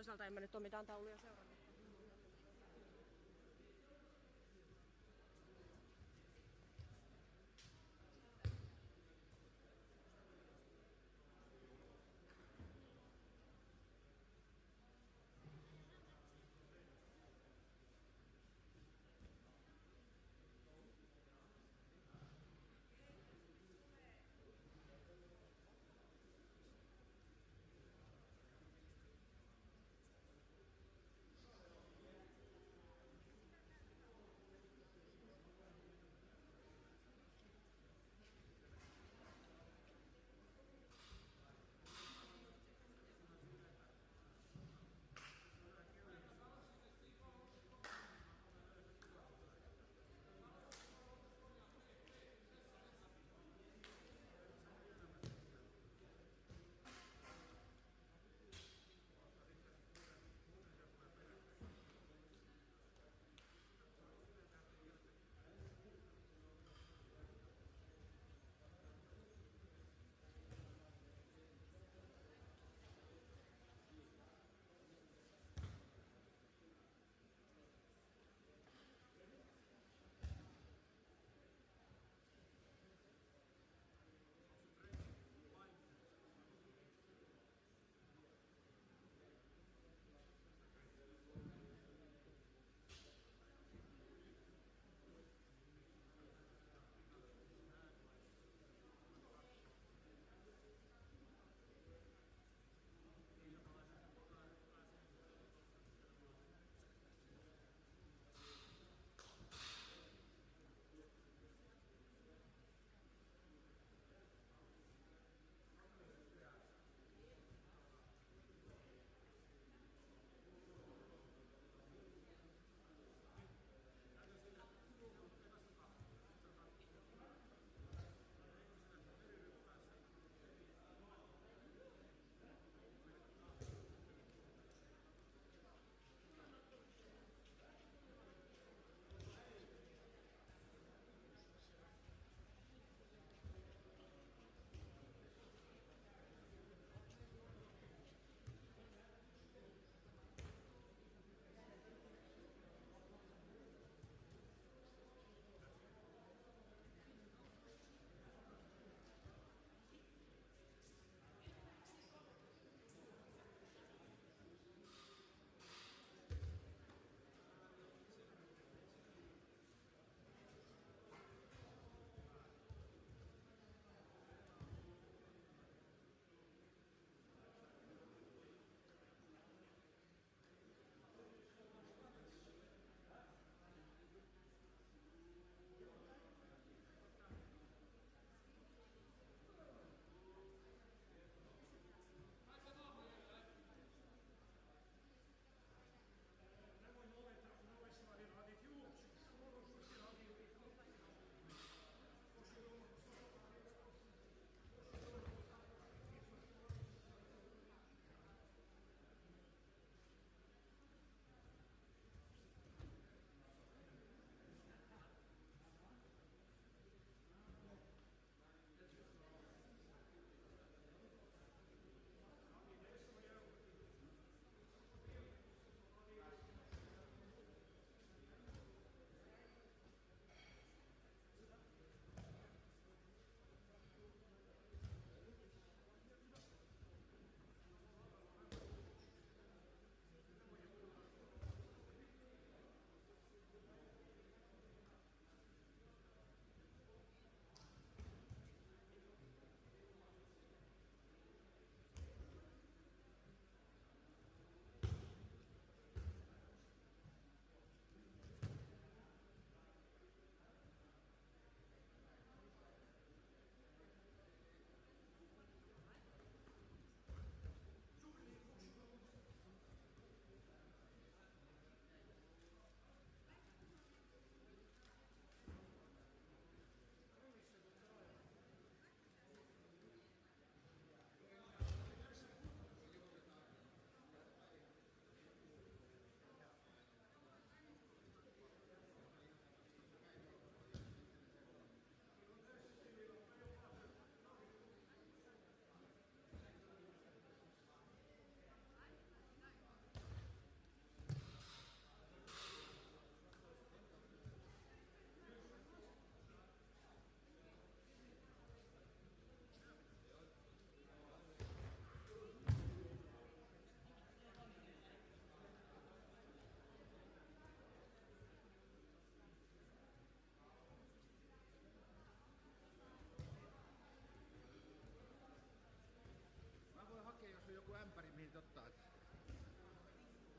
toisaalta en mä nyt ole mitään tauluja seurannut.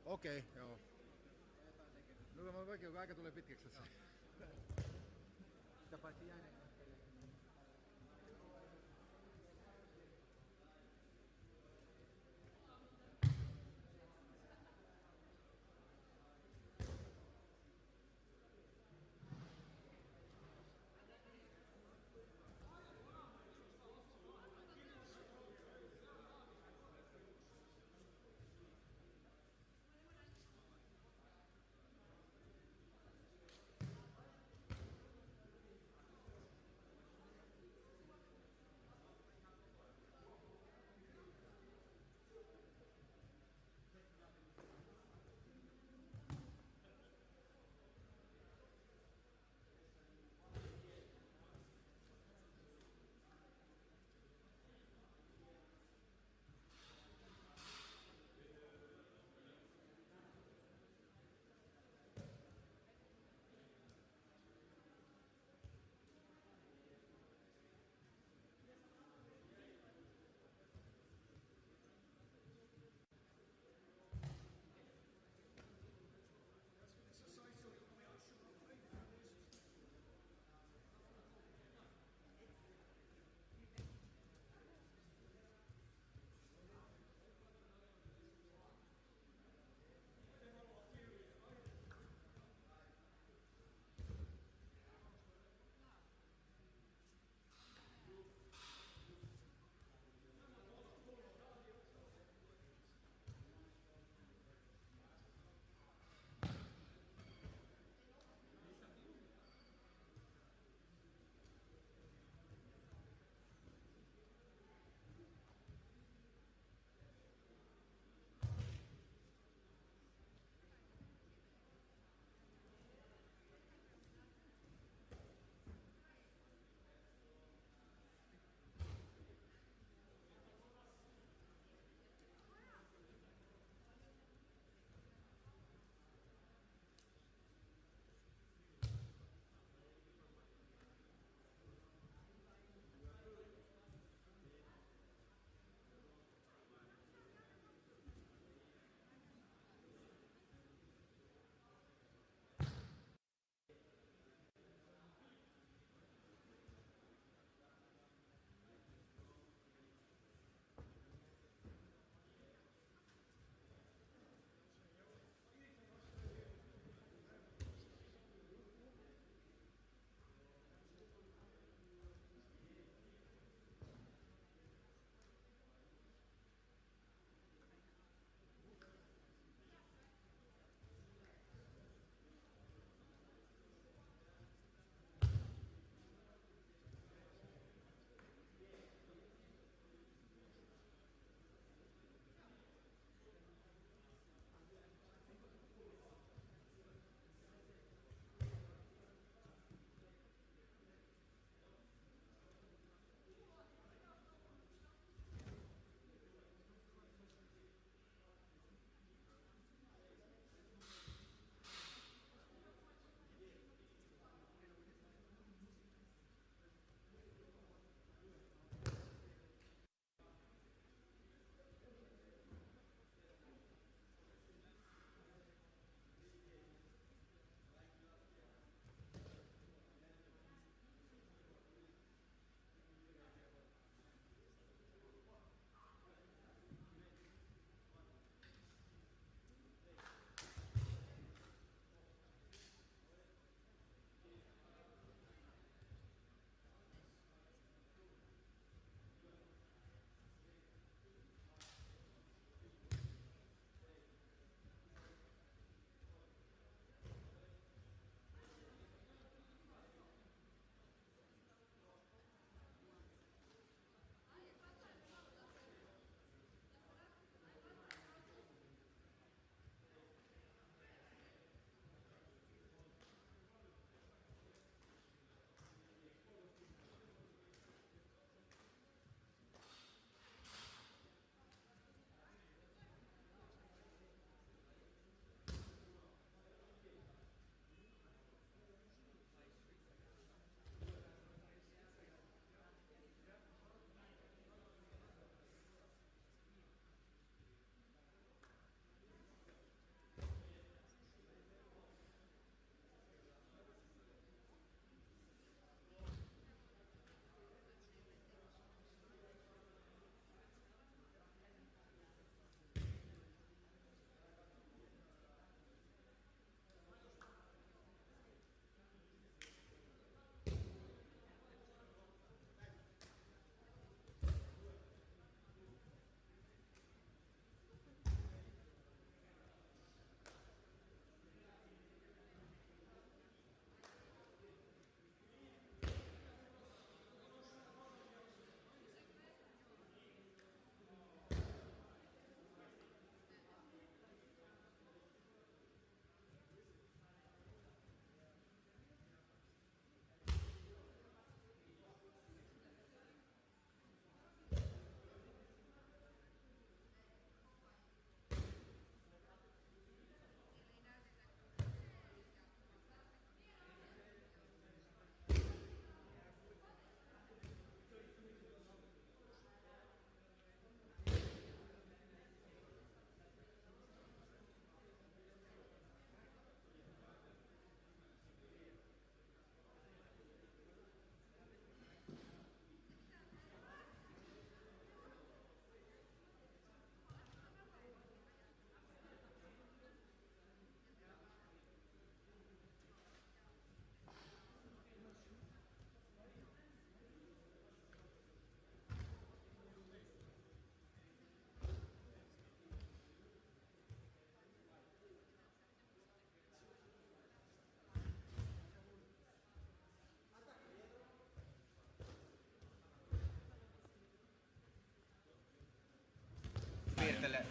Okei, joo. No mä vaikka aika tulee pitkäksi tässä. Sitä paitsi jäinen.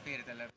piiritellä.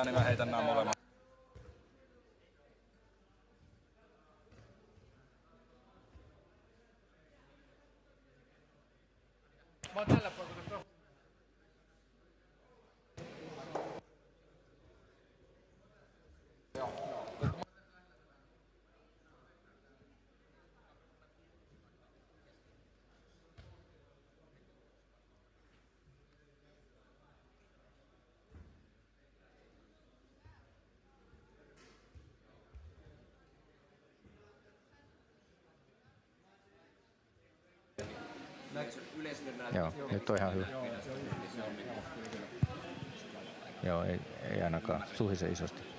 Niin mä heitän nää molemmat. Mä oon tällä puolella. Joo, nyt on ihan hyvä. Joo, ei ainakaan suhise isosti.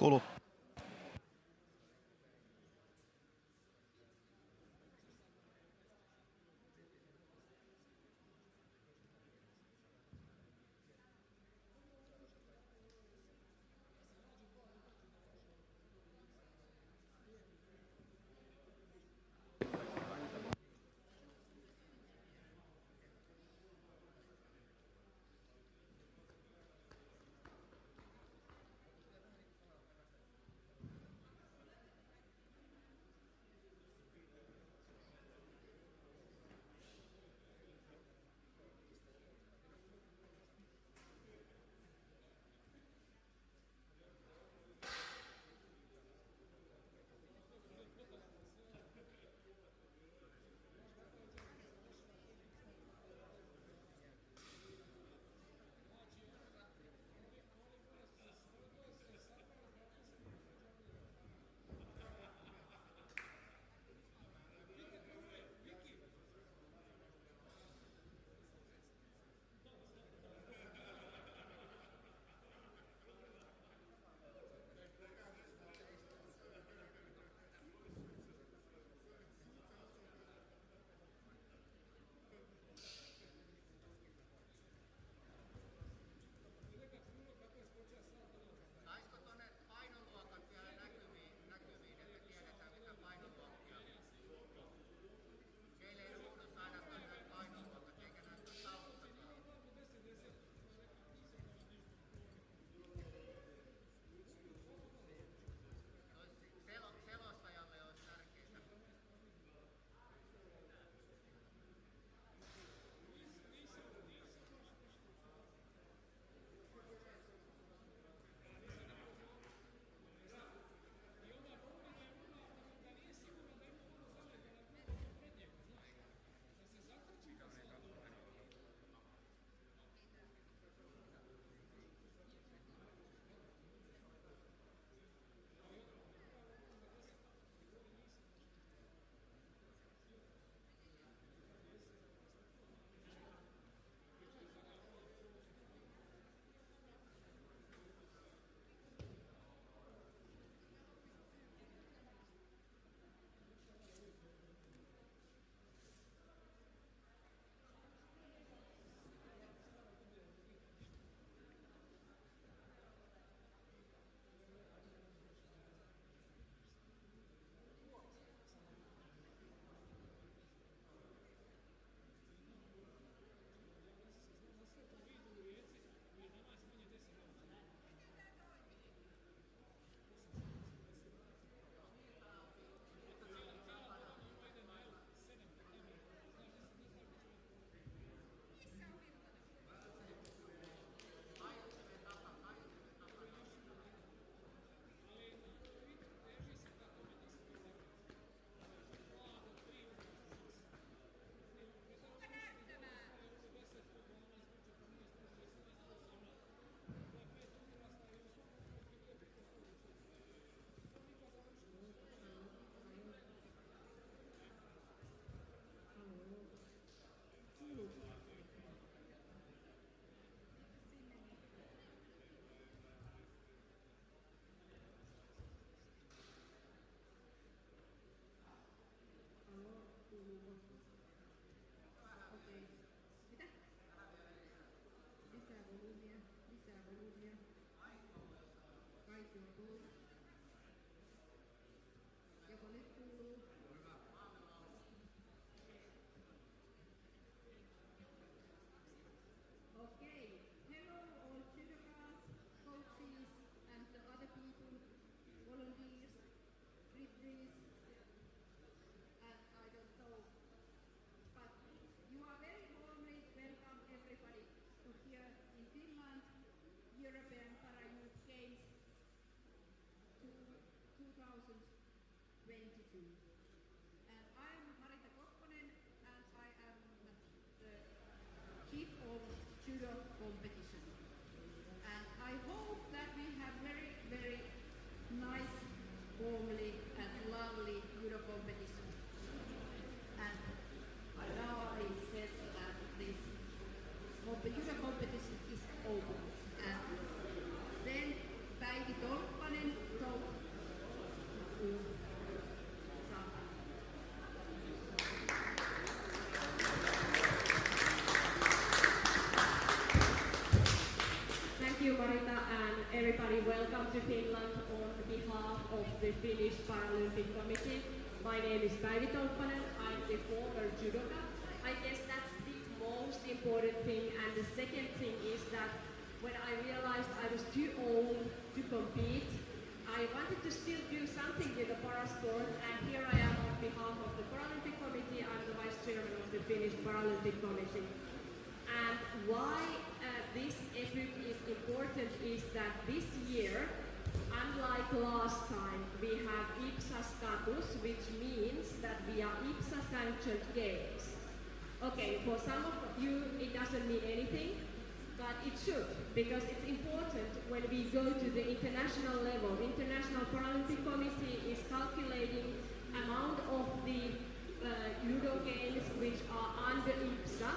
kulut. Judo competition. And I hope that we have very, very nice, homely and lovely Judo competition. And now I said that this Judo competition is open. And then Päivi Tolppanen Javiera and everybody, welcome to Finland on behalf of the Finnish Paralympic Committee. My name is Päivi Tolppanen, I'm the former judoka. I guess that's the most important thing, and the second thing is that when I realized I was too old to compete, I wanted to still do something with the parasport, and here I am on behalf of the Paralympic Committee. I'm the Vice Chairman of the Finnish Paralympic Committee. And why this EPYG is important is that this year, unlike last time, we have IPSA status, which means that we are IPSA sanctioned games. Okay, for some of you it doesn't mean anything, but it should, because it's important when we go to the international level. The International Paralympic Committee is calculating amount of the Judo games which are under IPSA,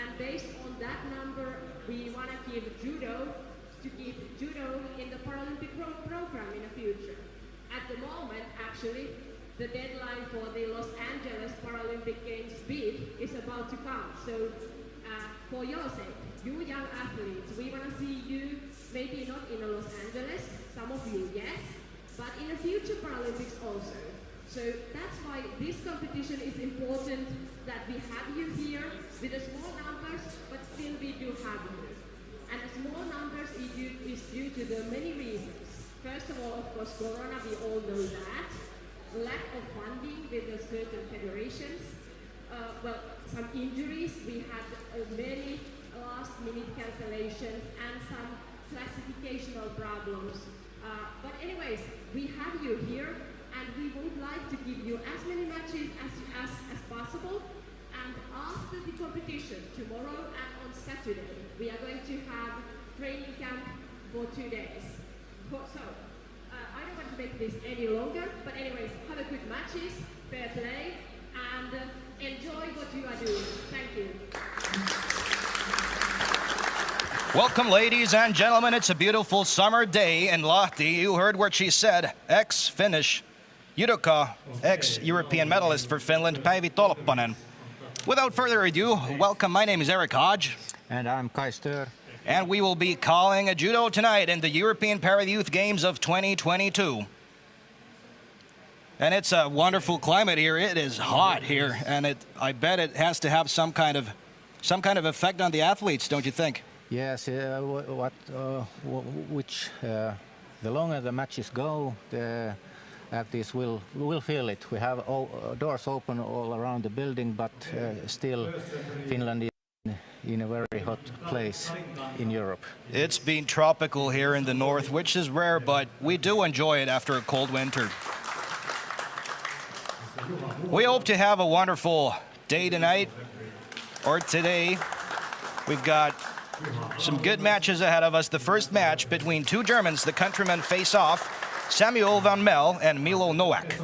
and based on that number, we want to keep Judo in the Paralympic program in the future. At the moment, actually, the deadline for the Los Angeles Paralympic Games bid is about to come. So, for your sake, you young athletes, we want to see you, maybe not in Los Angeles, some of you, yes, but in the future Paralympics also. So that's why this competition is important, that we have you here with the small numbers, but still we do have you. And the small numbers is due to the many reasons. First of all, of course, Corona, we all know that. Lack of funding with the certain federations. Well, some injuries. We had many last-minute cancellations and some classificational problems. But anyways, we have you here, and we would like to give you as many matches as possible. And after the competition, tomorrow and on Saturday, we are going to have training camp for 2 days. I don't want to make this any longer, but anyways, have a good matches, fair play, and enjoy what you are doing. Thank you. Welcome, ladies and gentlemen. It's a beautiful summer day in Lahti. You heard what she said. Ex-Finnish judoka, ex-European medalist for Finland, Päivi Tolppanen. Without further ado, welcome. My name is Eric Hodge. And I'm Kai Stör. And we will be calling a judo tonight in the European Para-Youth Games of 2022. And it's a wonderful climate here. It is hot here, and I bet it has to have some kind of effect on the athletes, don't you think? Yes, the longer the matches go, the athletes will feel it. We have doors open all around the building, but still Finland is in a very hot place in Europe. It's been tropical here in the north, which is rare, but we do enjoy it after a cold winter. We hope to have a wonderful day tonight, or today. We've got some good matches ahead of us. The first match between two Germans, the countrymen face off, Samuel van Mel and Milo Nowak.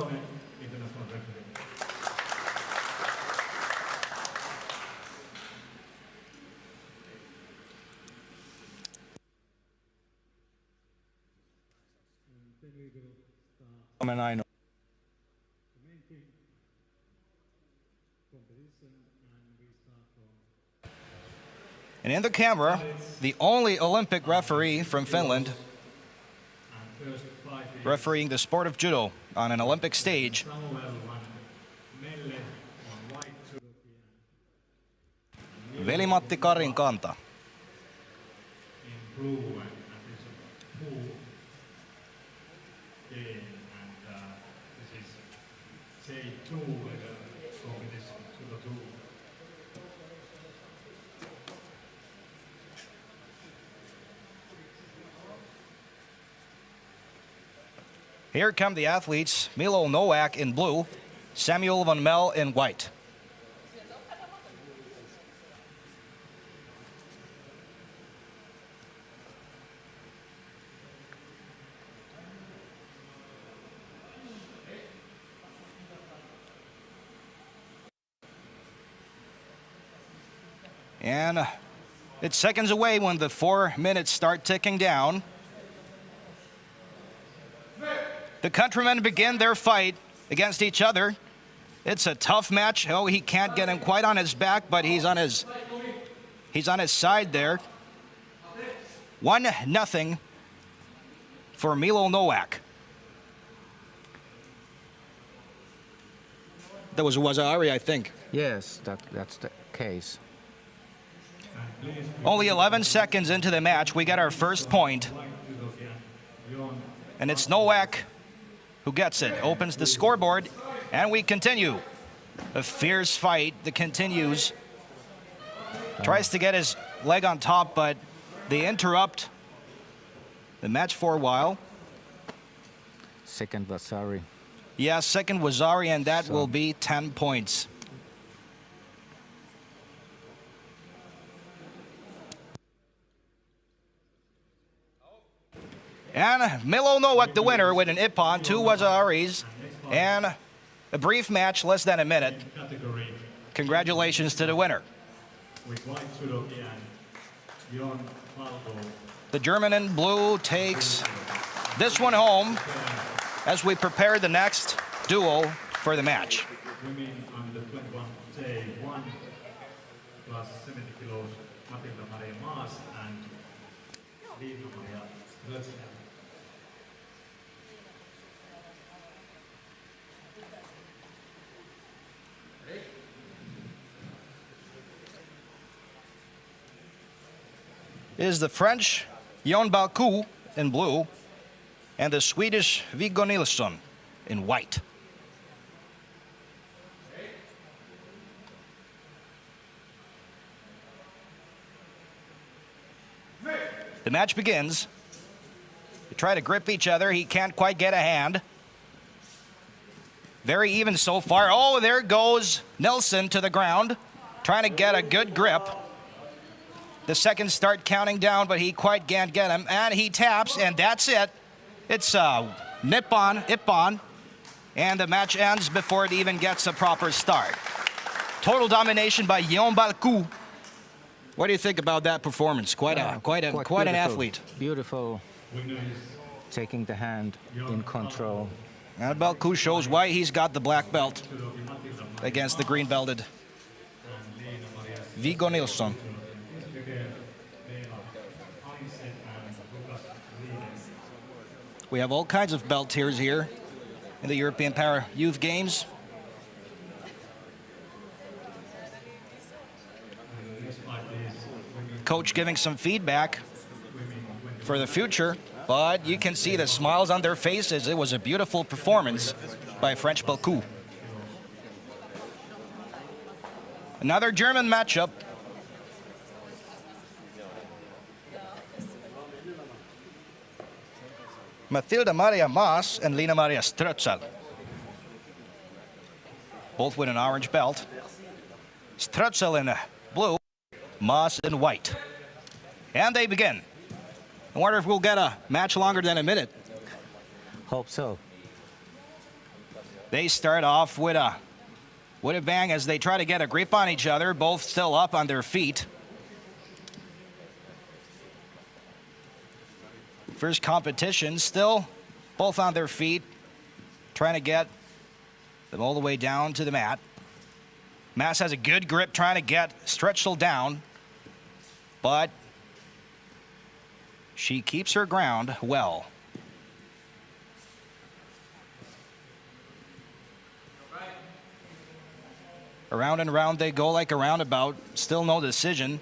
And in the camera, the only Olympic referee from Finland, refereeing the sport of judo on an Olympic stage. Veli-Matti Karinkanta. Here come the athletes, Milo Nowak in blue, Samuel van Mel in white. And it's seconds away when the 4 minutes start ticking down. The countrymen begin their fight against each other. It's a tough match. Oh, he can't get him quite on his back, but he's on his side there. 1-0 for Milo Nowak. That was Wazari, I think. Yes, that's the case. Only 11 seconds into the match, we get our first point. And it's Nowak who gets it, opens the scoreboard, and we continue. A fierce fight that continues. Tries to get his leg on top, but they interrupt the match for a while. Second Vasari. Yeah, second Wazari, and that will be 10 points. And Milo Nowak, the winner, with an ippon, 2 Wazaris, and a brief match, less than a minute. Congratulations to the winner. The German in blue takes this one home as we prepare the next duo for the match. Women under 21 day 1 plus 70 kilos, Mathilda Maas and Lena Strozza. Is the French Jon Balcou in blue and the Swedish Viggo Nilsson in white. The match begins. They try to grip each other. He can't quite get a hand. Very even so far. Oh, there goes Nilsson to the ground, trying to get a good grip. The seconds start counting down, but he quite can't get him. And he taps, and that's it. It's Ippon, and the match ends before it even gets a proper start. Total domination by Jon Balcou. What do you think about that performance? Quite an athlete. Beautiful, taking the hand in control. And Balcou shows why he's got the black belt against the green belted Viggo Nilsson. We have all kinds of belt tiers here in the European Para Youth Games. Coach giving some feedback for the future, but you can see the smiles on their faces. It was a beautiful performance by French Balcou. Another German matchup. Mathilda Maas and Lena Strozza. Both with an orange belt. Strozza in blue, Maas in white. And they begin. I wonder if we'll get a match longer than a minute. Hope so. They start off with a bang as they try to get a grip on each other, both still up on their feet. First competition, still both on their feet, trying to get them all the way down to the mat. Maas has a good grip trying to get Strozza down, but she keeps her ground well. Around and around they go like a roundabout, still no decision.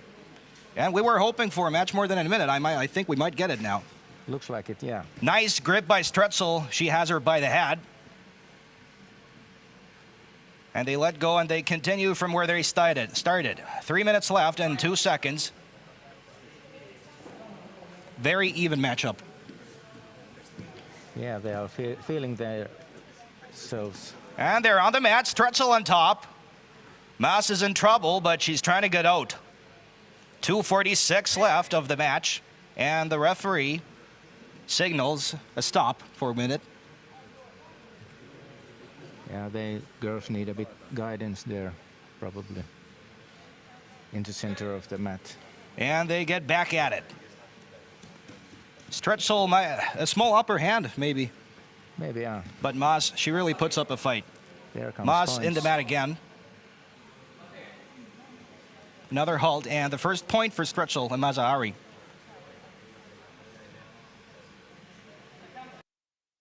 And we were hoping for a match more than a minute. I think we might get it now. Looks like it, yeah. Nice grip by Strozza. She has her by the head. And they let go and they continue from where they started. 3 minutes left and 2 seconds. Very even matchup. Yeah, they are feeling their selves. And they're on the mat. Strozza on top. Maas is in trouble, but she's trying to get out. 2:46 left of the match. And the referee signals a stop for a minute. Yeah, they girls need a bit guidance there, probably. In the center of the mat. And they get back at it. Strozza, a small upper hand, maybe. Maybe, yeah. But Maas, she really puts up a fight. There comes Maas points. in the mat again. Another halt, and the first point for Strozza and Mazzari.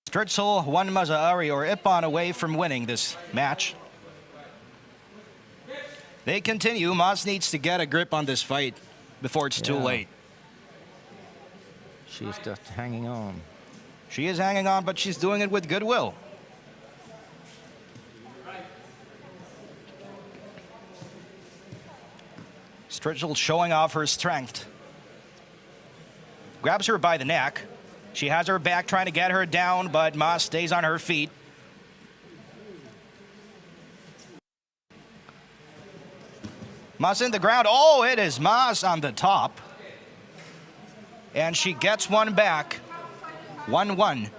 Strozza, one Mazzari or Ippon away from winning this match. They continue. Moss needs to get a grip on this fight before it's too late. She's just hanging on. She is hanging on, but she's doing it with goodwill. Strozza showing off her strength. Grabs her by the neck. She has her back trying to get her down, but Moss stays on her feet. Moss in the ground. Oh, it is Moss on the top. And she gets one back. 1-1.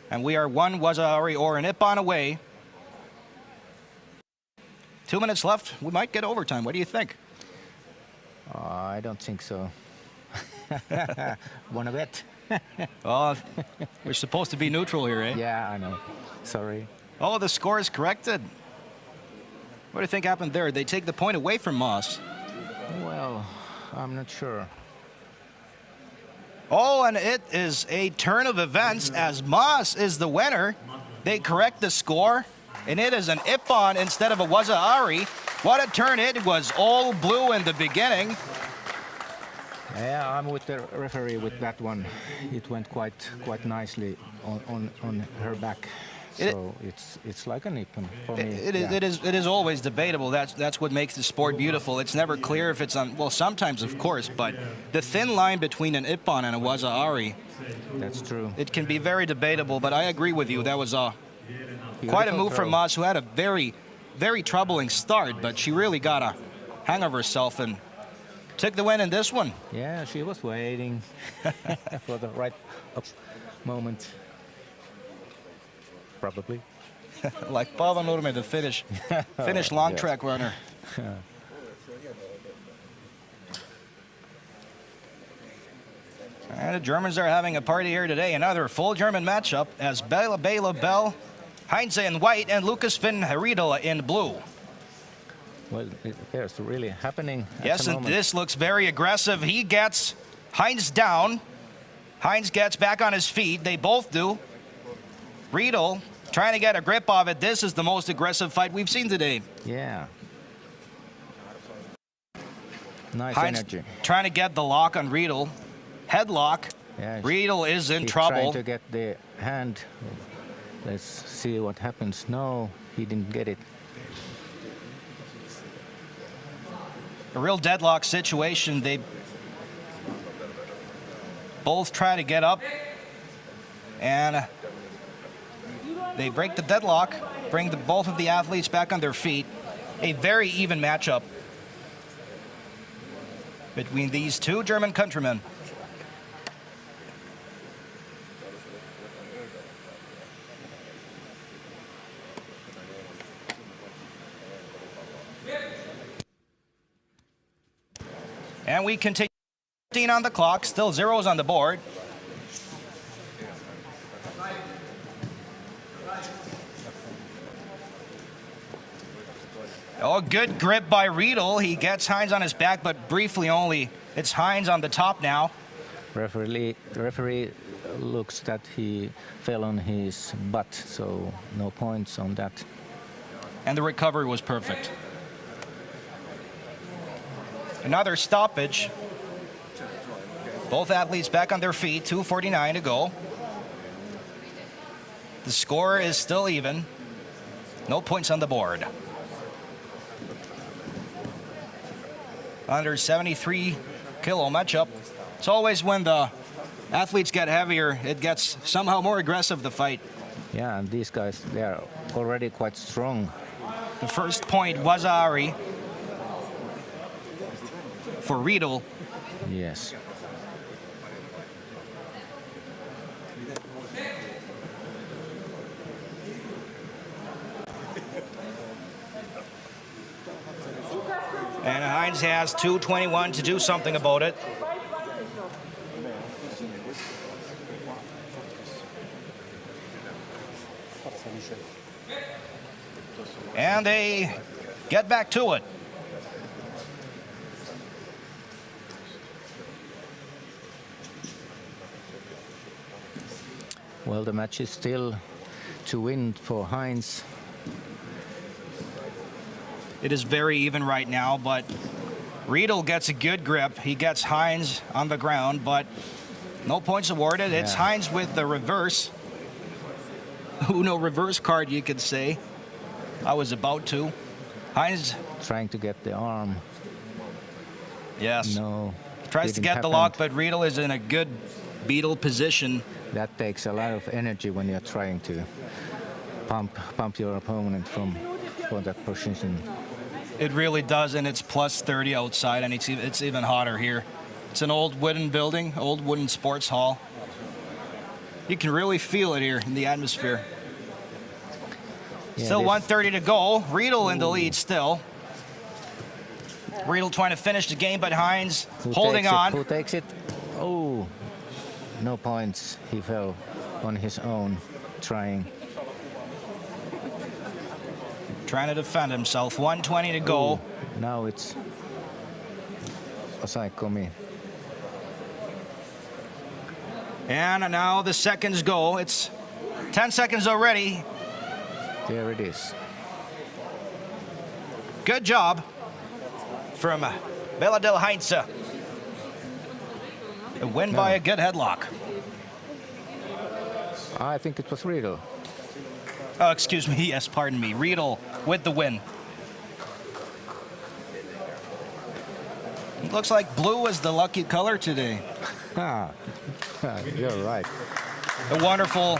And we are one Waza-Ari or an Ippon away. 2 minutes left. We might get overtime. What do you think? I don't think so. Wanna bet? Oh, we're supposed to be neutral here, eh? Yeah, I know. Sorry. Oh, the score is corrected. What do you think happened there? They take the point away from Moss. Well, I'm not sure. Oh, and it is a turn of events as Moss is the winner. They correct the score, and it is an Ippon instead of a Waza-Ari. What a turn. It was all blue in the beginning. Yeah, I'm with the referee with that one. It went quite nicely on her back. So it's like an Ippon for me. It is always debatable. That's what makes the sport beautiful. It's never clear if it's on. Well, sometimes of course, but the thin line between an Ippon and a Waza-Ari. That's true. It can be very debatable, but I agree with you. That was quite a move from Moss, who had a very, very troubling start, but she really got a hang of herself and took the win in this one. Yeah, she was waiting for the right moment. Probably. Like Paavo Nurmi, the Finnish long track runner. And the Germans are having a party here today. Another full German matchup as Bela Bell, Heinze in white, and Lucas Finn Riedel in blue. Well, it appears to really happening. Yes, and this looks very aggressive. He gets Heinz down. Heinz gets back on his feet. They both do. Riedel trying to get a grip of it. This is the most aggressive fight we've seen today. Yeah. Nice Heinz energy. Trying to get the lock on Riedel. Headlock. Yeah, Riedel is in he's trouble. Trying to get the hand. Let's see what happens. No, he didn't get it. A real deadlock situation. They both try to get up, and they break the deadlock, bring both of the athletes back on their feet. A very even matchup between these two German countrymen. And we continue 15 on the clock, still zeros on the board. Oh, good grip by Riedel. He gets Heinz on his back, but briefly only. It's Heinz on the top now. The referee looks that he fell on his butt, so no points on that. And the recovery was perfect. Another stoppage. Both athletes back on their feet, 2:49 to go. The score is still even. No points on the board. Under 73 kilo matchup. It's always when the athletes get heavier, it gets somehow more aggressive, the fight. Yeah, and these guys, they are already quite strong. The first point was Ari for Riedel. Yes. And Heinz has 2:21 to do something about it. And they get back to it. Well, the match is still to win for Heinz. It is very even right now, but Riedel gets a good grip. He gets Heinz on the ground, but no points awarded. It's Heinz with the reverse. Uno reverse card, you could say. I was about to. Heinz trying to get the arm. Yes. No. Tries to get the lock, but Riedel is in a good beetle position. That takes a lot of energy when you're trying to pump your opponent from that position. It really does, and it's plus 30 outside, and it's even hotter here. It's an old wooden building, old wooden sports hall. You can really feel it here in the atmosphere. Yeah, Still 1:30 to go. Riedel in the lead still. Riedel trying to finish the game, but Heinz holding on. Who takes it? Oh, no points. He fell on his own, trying to defend himself. 1:20 to go. Now it's Osaikomi. And now the seconds go. It's 10 seconds already. There it is. Good job from Bella del Heinz. A win by a good headlock. I think it was Riedel. Oh, excuse me. Yes, pardon me. Riedel with the win. It looks like blue is the lucky color today. You're right. A wonderful,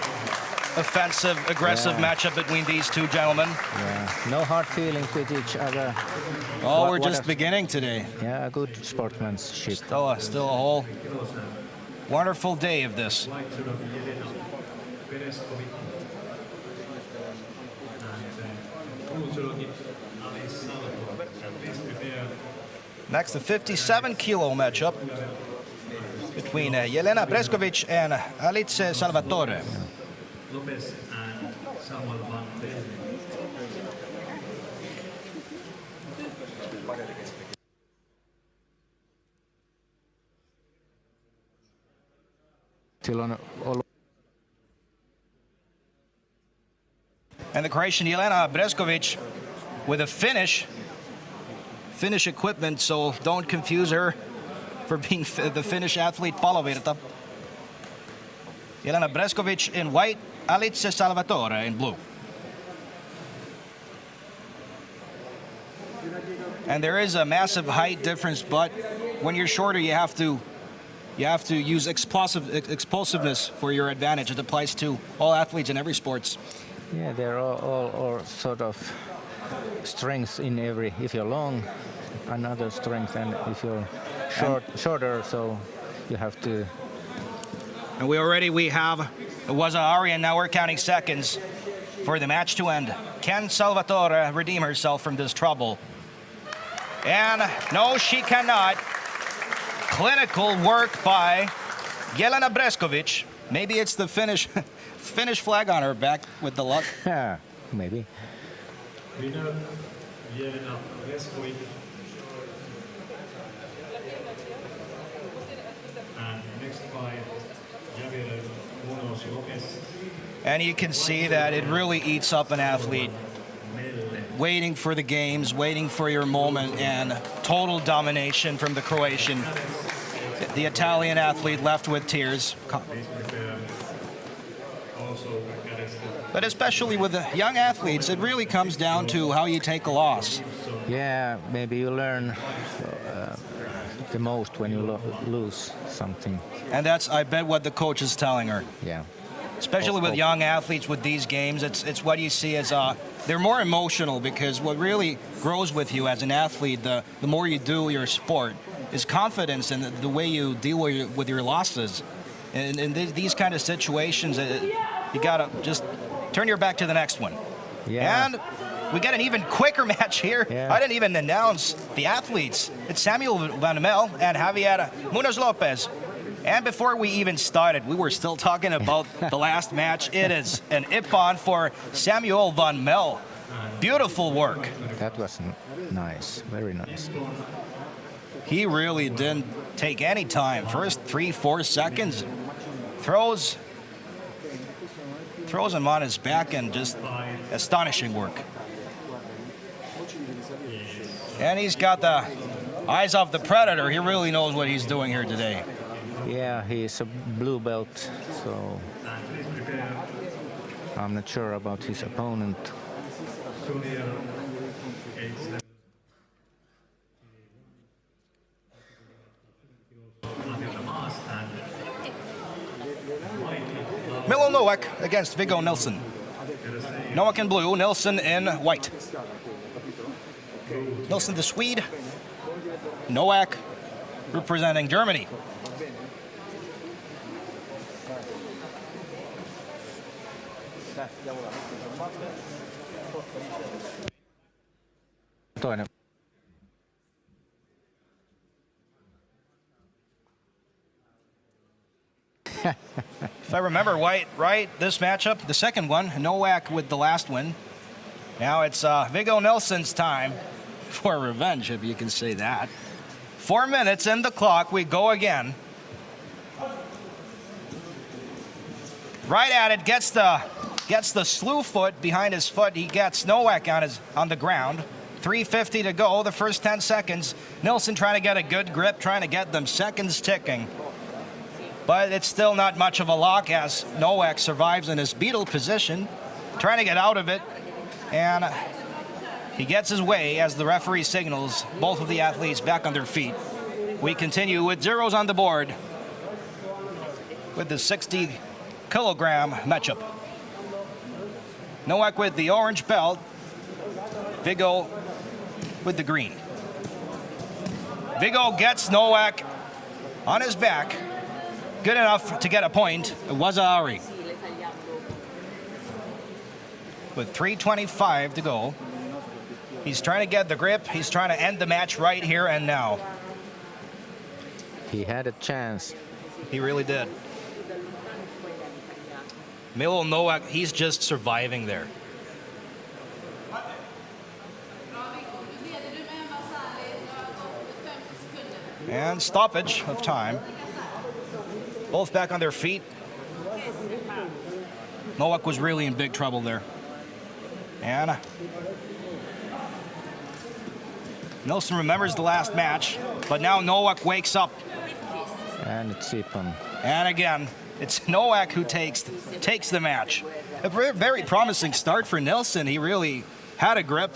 offensive, aggressive matchup between these two gentlemen. Yeah. No hard feelings with each other. Oh, we're just beginning today. Yeah, good sportsmanship. Still a whole wonderful day of this. Next, the 57-kilo matchup between Jelena Breskovic and Alice Salvatore. Lopez and Samuel Van Ven. Still on all. And the Croatian Jelena Breskovic with a Finnish equipment, so don't confuse her for being the Finnish athlete Palovirta. Jelena Breskovic in white, Alice Salvatore in blue. And there is a massive height difference, but when you're shorter, you have to use explosiveness for your advantage. It applies to all athletes in every sports. Yeah, they're all sort of strengths in every. If you're long, another strength, and if you're shorter, so you have to. And we have it was Ari, and now we're counting seconds for the match to end. Can Salvatore redeem herself from this trouble? And no, she cannot. Clinical work by Jelena Breskovic. Maybe it's the Finnish flag on her back with the luck. Yeah, maybe. Winner, Jelena Breskovic. And next fight, Javiera, Munoz, Lopez. And you can see that it really eats up an athlete. Waiting for the games, waiting for your moment, and total domination from the Croatian. The Italian athlete left with tears. But especially with the young athletes, it really comes down to how you take a loss. Yeah, maybe you learn the most when you lose something. And that's, I bet, what the coach is telling her. Yeah. Especially with young athletes with these games, it's what you see as they're more emotional, because what really grows with you as an athlete, the more you do your sport, is confidence in the way you deal with your losses. And in these kind of situations, you gotta just turn your back to the next one. Yeah. And we got an even quicker match here. Yeah. I didn't even announce the athletes. It's Samuel Van Mel and Javiera Munoz Lopez. And before we even started, we were still talking about the last match. It is an ippon for Samuel van Mel. Beautiful work. That was nice, very nice. He really didn't take any time. First 3-4 seconds. Throws him on his back and just astonishing work. And he's got the eyes of the predator. He really knows what he's doing here today. Yeah, he's a blue belt, so I'm not sure about his opponent. Milo Nowak against Viggo Nilsson. Nowak in blue, Nilsson in white. Nilsson the Swede, Nowak representing Germany. Toinen. If I remember right, this matchup, the second one, Nowak with the last win. Now it's Viggo Nilsson's time for revenge, if you can say that. 4 minutes in the clock, we go again. Right at it, gets the slew foot behind his foot. He gets Nowak on the ground. 3:50 to go, the first 10 seconds. Nilsson trying to get a good grip, trying to get them seconds ticking. But it's still not much of a lock as Nowak survives in his beetle position, trying to get out of it. And he gets his way as the referee signals both of the athletes back on their feet. We continue with zeros on the board with the 60-kilogram matchup. Nowak with the orange belt, Viggo with the green. Viggo gets Nowak on his back. Good enough to get a point. It was Ari. With 3:25 to go. He's trying to get the grip. He's trying to end the match right here and now. He had a chance. He really did. Milo Nowak, he's just surviving there. And stoppage of time. Both back on their feet. Nowak was really in big trouble there. And Nilsson remembers the last match, but now Nowak wakes up. And it's ippon. And again, it's Nowak who takes the match. A very promising start for Nilsson. He really had a grip.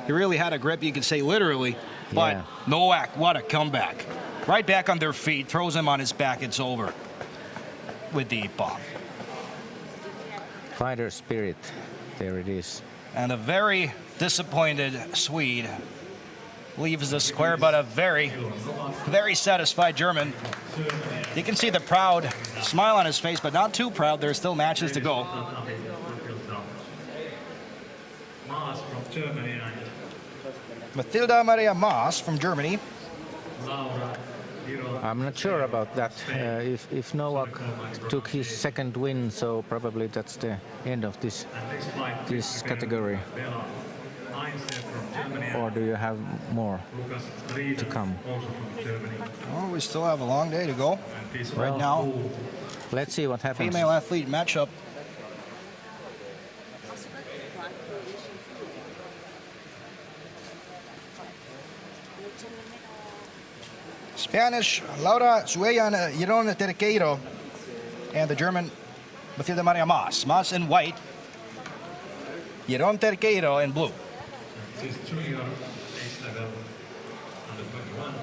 He really had a grip, you could say literally. But Yeah. Nowak, what a comeback. Right back on their feet, throws him on his back, it's over with the bomb. Fighter spirit, there it is. And a very disappointed Swede leaves the square, but a very, very satisfied German. You can see the proud smile on his face, but not too proud. There's still matches to go. Maas from Germany and Mathilda Maria Maas from Germany. Laura Hiro. I'm not sure about that. If Nowak took his second win, so probably that's the end of this category. Or do you have more to come? Oh, we still have a long day to go. Right now, Let's see what happens. female athlete matchup. Spanish Laura Sueyan Giron Terqueiro and the German Mathilda Maria Maas. Maas in white, Giron Terqueiro in blue. This is junior age level under 21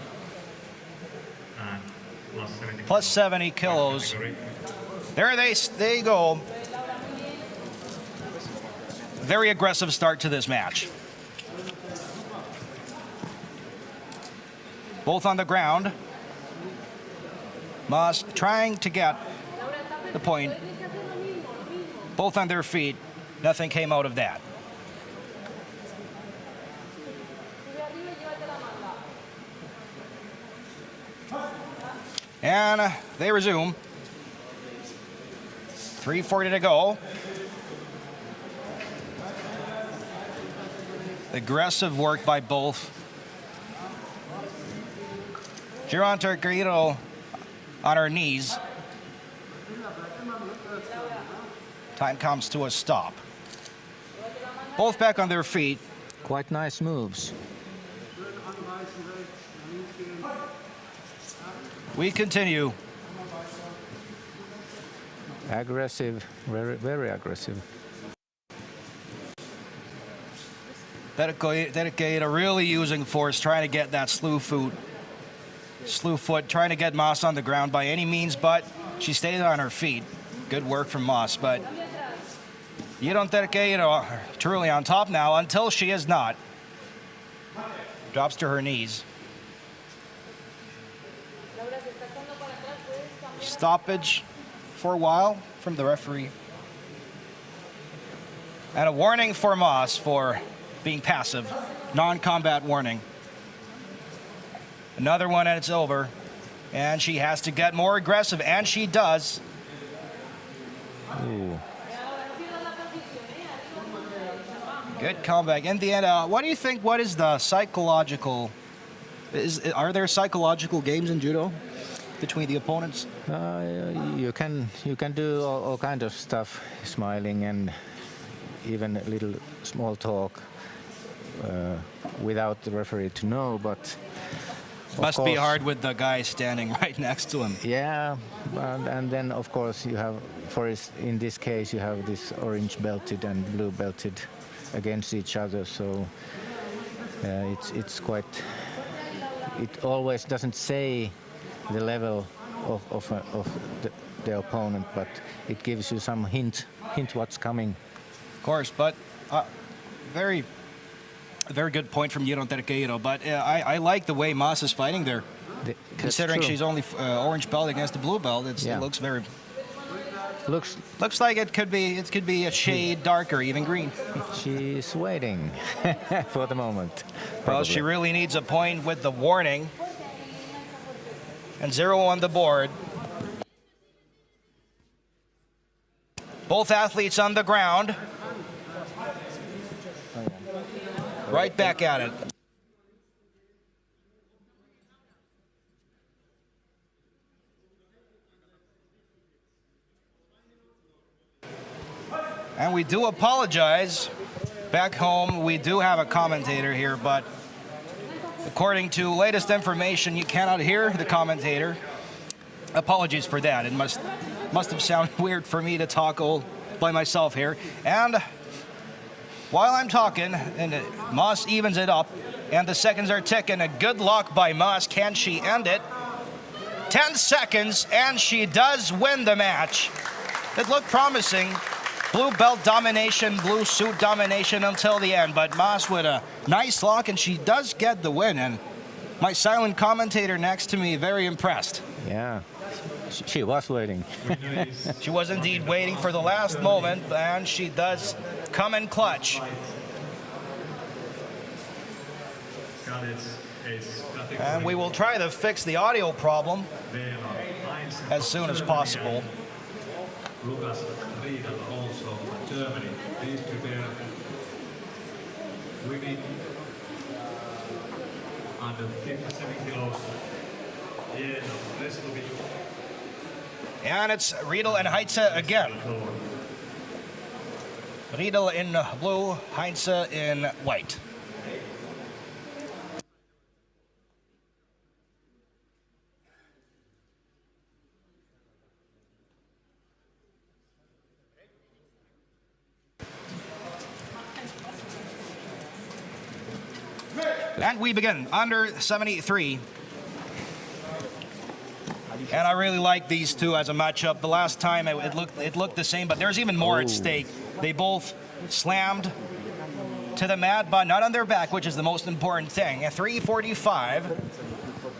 and Plus 70 kilos. There they go. Very aggressive start to this match. Both on the ground. Maas trying to get the point. Both on their feet. Nothing came out of that. And they resume. 3:40 to go. Aggressive work by both. Untitled on her knees. Time comes to a stop. Both back on their feet. Quite nice moves. We continue. Aggressive, very, very aggressive. Dedicated, really using force, trying to get that slew foot, trying to get Moss on the ground by any means, but she stayed on her feet. Good work from Moss, but you don't dedicate truly on top now until she is not. Drops to her knees. Stoppage for a while from the referee. And a warning for Moss for being passive. Non-combat warning. Another one and it's over. And she has to get more aggressive, and she does. Ooh. Good comeback. In the end, what do you think, what is the psychological... Are there psychological games in judo between the opponents? You can do all kind of stuff, smiling and even a little small talk without the referee to know, but must be hard with the guy standing right next to him. Yeah, and then of course you have, in this case, you have this orange belted and blue belted against each other, so it's quite. It always doesn't say the level of the opponent, but it gives you some hint what's coming. Of course, but very good point from Untitled. But I like the way Moss is fighting there. Considering she's only orange belt against the blue belt, it looks very. Looks like it could be a shade darker, even green. She's waiting for the moment. Probably. Well, she really needs a point with the warning. And 0 on the board. Both athletes on the ground. Right back at it. And we do apologize. Back home, we do have a commentator here, but according to latest information, you cannot hear the commentator. Apologies for that. It must have sounded weird for me to talk all by myself here. And while I'm talking, and Moss evens it up, and the seconds are ticking. A good luck by Moss. Can she end it? 10 seconds, and she does win the match. It looked promising. Blue belt domination, blue suit domination until the end, but Moss with a nice lock, and she does get the win. And my silent commentator next to me, very impressed. Yeah, she was waiting. She was indeed waiting for the last moment, and she does come in clutch. And we will try to fix the audio problem as soon as possible. Also Germany, please prepare women under 57 kilos. And it's Riedel and Heinze again. Riedel in blue, Heinze in white. And we begin under 73. And I really like these two as a matchup. The last time it looked the same, but there's even more at stake. They both slammed to the mat, but not on their back, which is the most important thing. At 3:45,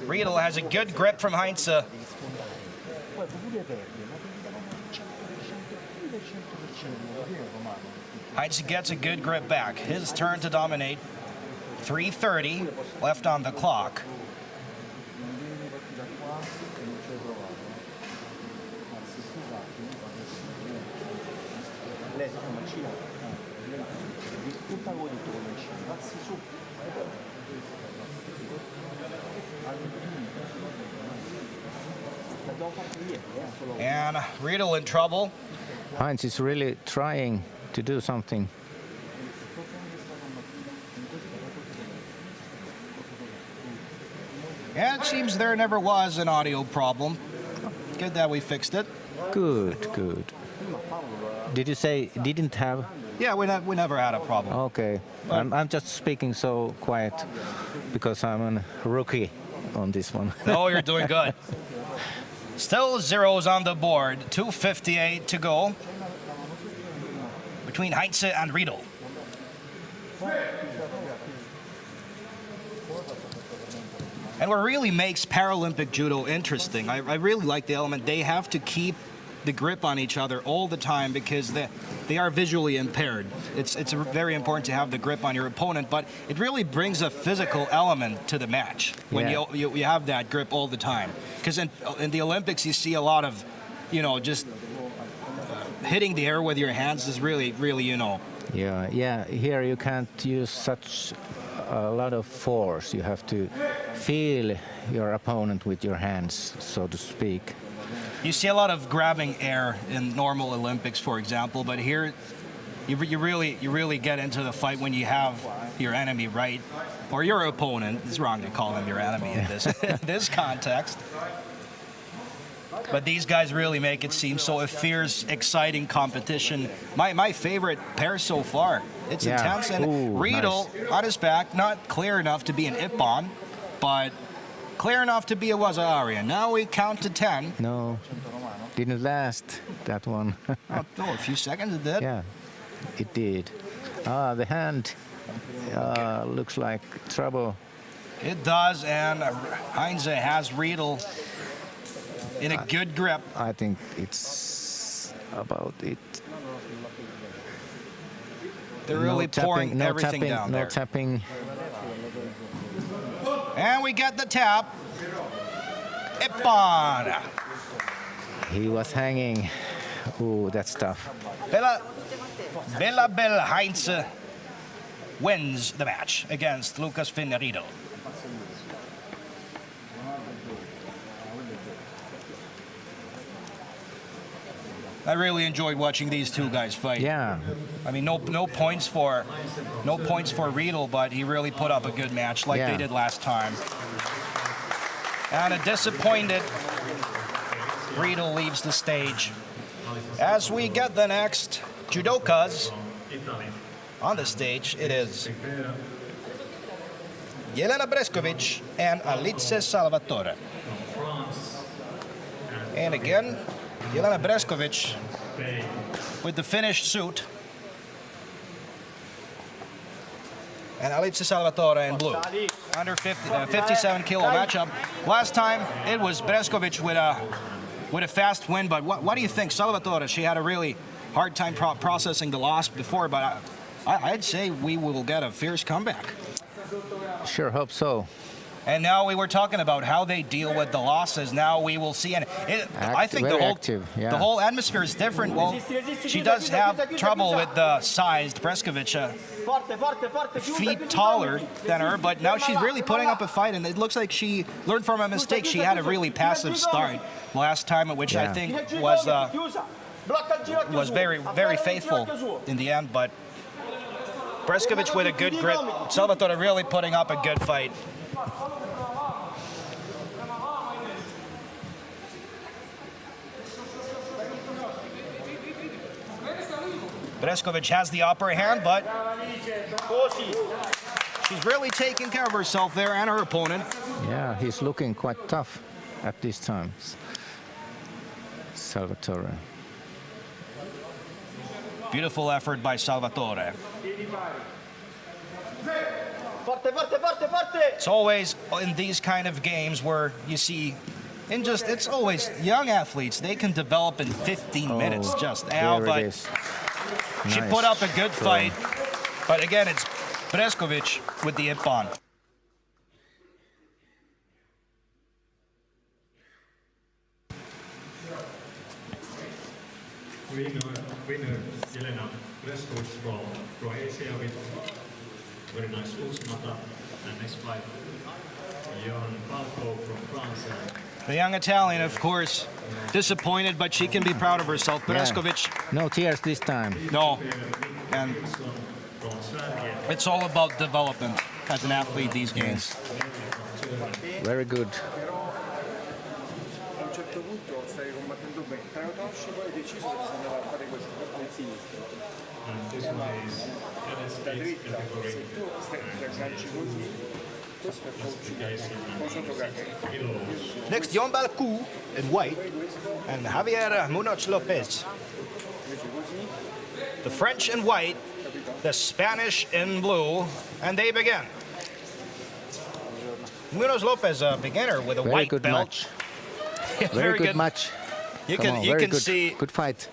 Riedel has a good grip from Heinze. Heinze gets a good grip back. His turn to dominate. 3:30 left on the clock. And Riedel in trouble. Heinz is really trying to do something. And it seems there never was an audio problem. Good that we fixed it. Good, good. Did you say didn't have? Yeah, we never had a problem. Okay. I'm just speaking so quiet because I'm a rookie on this one. No, you're doing good. Still zeros on the board. 2:58 to go between Heinze and Riedel. And what really makes Paralympic judo interesting, I really like the element, they have to keep the grip on each other all the time because they are visually impaired. It's very important to have the grip on your opponent, but it really brings a physical element to the match when you have that grip all the time. Because in the Olympics, you see a lot of, just hitting the air with your hands is really, Yeah. Here you can't use such a lot of force. You have to feel your opponent with your hands, so to speak. You see a lot of grabbing air in normal Olympics, for example, but here you really get into the fight when you have your enemy right, or your opponent. It's wrong to call him your enemy in this context. But these guys really make it seem so a fierce, exciting competition. My favorite pair so far. It's intense, and Riedel on his back, not clear enough to be an ippon, but clear enough to be a waza-aria. Now we count to 10. No, didn't last, that one. A few seconds it did. Yeah, it did. The hand looks like trouble. It does, and Heinze has Riedel in a good grip. I think it's about it. They're really pouring everything down there. No tapping. And we get the tap. Ippon. He was hanging. Ooh, that's tough. Bella Heinze wins the match against Lucas Finn Riedel. I really enjoyed watching these two guys fight. Yeah. I mean, no points for Riedel, but he really put up a good match like they did last time. And a disappointed Riedel leaves the stage. As we get the next judokas on the stage, it is Jelena Breskovic and Alice Salvatore. And again, Jelena Breskovic with the finished suit. And Alice Salvatore in blue. Under 57 kilo matchup. Last time it was Breskovic with a fast win, but what do you think? Salvatore, she had a really hard time processing the loss before, but I'd say we will get a fierce comeback. Sure hope so. And now we were talking about how they deal with the losses. Now we will see, and I think the whole atmosphere is different. Well, she does have trouble with the size. Breskovic, feet taller than her, but now she's really putting up a fight, and it looks like she learned from a mistake. She had a really passive start last time, which I think was very, very faithful in the end. But Breskovic with a good grip. Salvatore really putting up a good fight. Breskovic has the upper hand, but she's really taking care of herself there and her opponent. Yeah, he's looking quite tough at this time, Salvatore. Beautiful effort by Salvatore. It's always in these kind of games where you see, it's always young athletes. They can develop in 15 minutes just now, but she put up a good fight. But again, it's Breskovic with the ippon. Winner Lena from Croatia with very nice ultimata. And next fight, Jan Falco from France. The young Italian, of course, disappointed, but she can be proud of herself. Pereskovic. No tears this time. No. And it's all about development as an athlete these days. Very good. A un certo punto stavi combattendo bene, te lo tolsi, poi hai deciso che bisognava fare questo, per il sinistro. Da dritta, se tu ti agganci così, questo è poi sotto cacca. Next, Jan Balcou in white and Javier Munoz Lopez. The French in white, the Spanish in blue, and they begin. Munoz Lopez, a beginner with a Very white good belt. match. Very good match. You Come can on, you very can good, see good fight.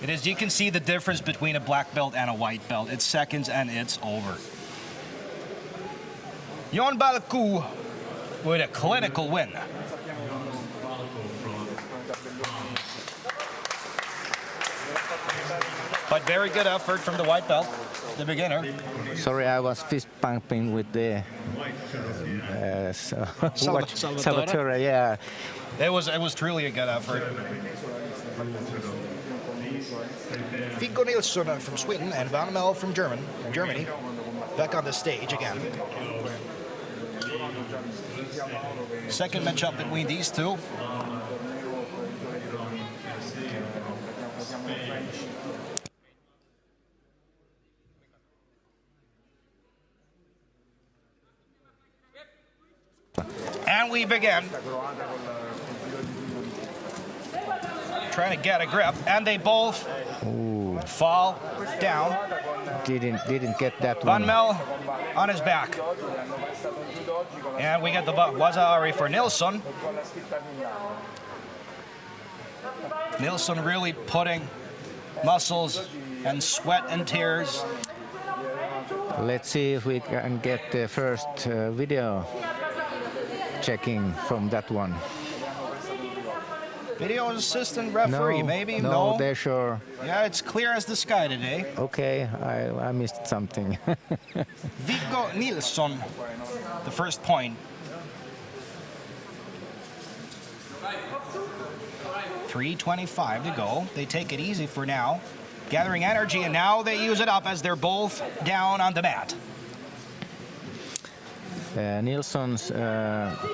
it is. You can see the difference between a black belt and a white belt. It's seconds and it's over. Jan Balcou with a clinical win. But very good effort from the white belt, the beginner. Sorry, I was fist pumping with the Salvatore. Yeah. It was truly a good effort. Viggo Nilsson from Sweden and Van Mel from Germany, back on the stage again. Second matchup between these two. And we begin. Trying to get a grip, and they both fall down. Didn't get that Van one. Mel on his back. And we get the Waza-Ari for Nilsson. Nilsson really putting muscles and sweat and tears. Let's see if we can get the first video checking from that one. Video assistant referee, No, maybe? no, they're sure. Yeah, it's clear as the sky today. Okay, I missed something. Viggo Nilsson, the first point. 3:25 to go. They take it easy for now. Gathering energy, and now they use it up as they're both down on the mat. Nilsson's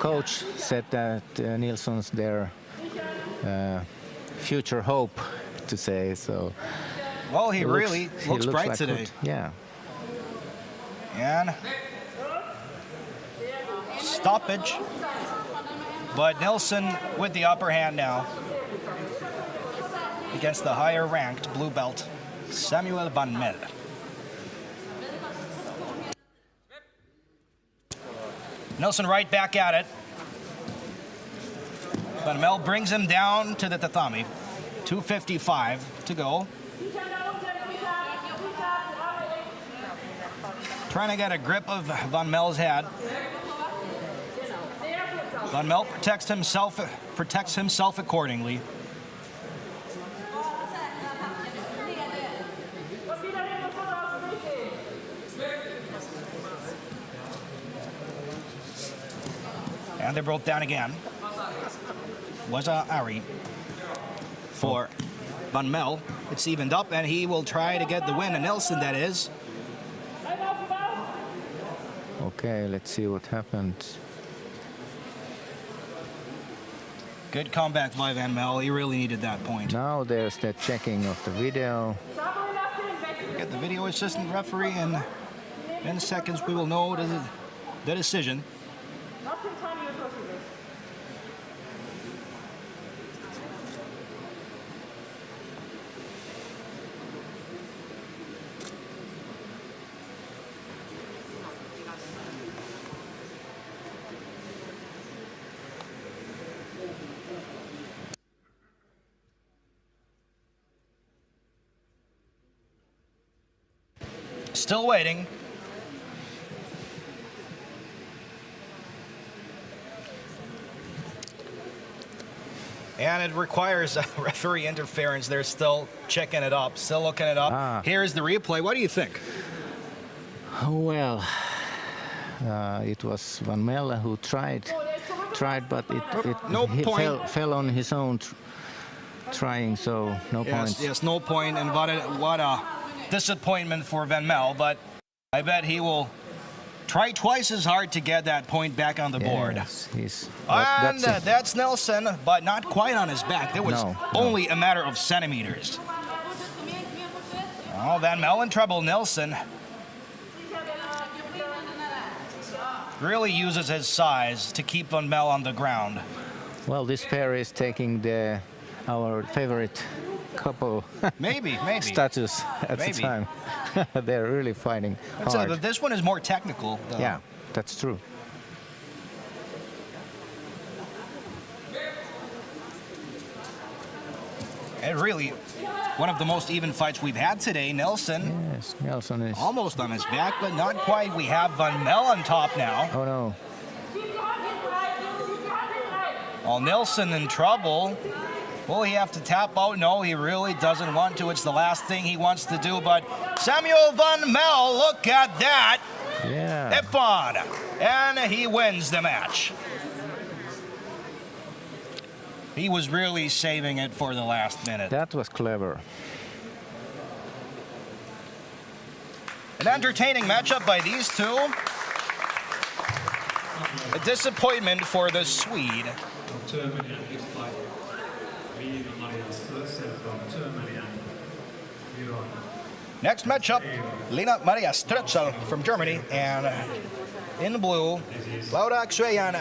coach said that Nilsson's their future hope, to say so. Well, he really looks bright like today. Good. Yeah. And stoppage. But Nilsson with the upper hand now against the higher ranked blue belt, Samuel Van Mel. Nilsson right back at it. Van Mel brings him down to the tatami. 2:55 to go. Trying to get a grip of Van Mel's head. Van Mel protects himself accordingly. And they're both down again. Waza-Ari for Van Mel. It's evened up, and he will try to get the win. And Nilsson, that is. Okay, let's see what happened. Good comeback by Van Mel. He really needed that point. Now there's the checking of the video. Get the video assistant referee, and in seconds we will know the decision. Still waiting. And it requires referee interference. They're still checking it up, still looking it up. Here's the replay. What do you think? Well, it was Van Melle who tried, but he fell on his own trying, so no points. Yes, no point, and what a disappointment for Van Melle, but I bet he will try twice as hard to get that point back on the board. Yes, and that's Nelson, but not quite on his back. It was only a matter of centimeters. Oh, Van Melle in trouble. Nelson really uses his size to keep Van Melle on the ground. Well, this pair is taking our favorite couple maybe status at the time. They're really fighting hard. But this one is more technical, though. Yeah, that's true. And really, one of the most even fights we've had today. Nelson. Yes, Nelson is almost on his back, but not quite. We have Van Melle on top now. Oh no. Well, Nelson in trouble. Will he have to tap out? No, he really doesn't want to. It's the last thing he wants to do, but Samuel Van Melle, look at that. Yeah. Ippon. And he wins the match. He was really saving it for the last minute. That was clever. An entertaining matchup by these two. A disappointment for the Swede. Next matchup, Lena Maria Strozza from Germany, and in blue, Laura Xueyan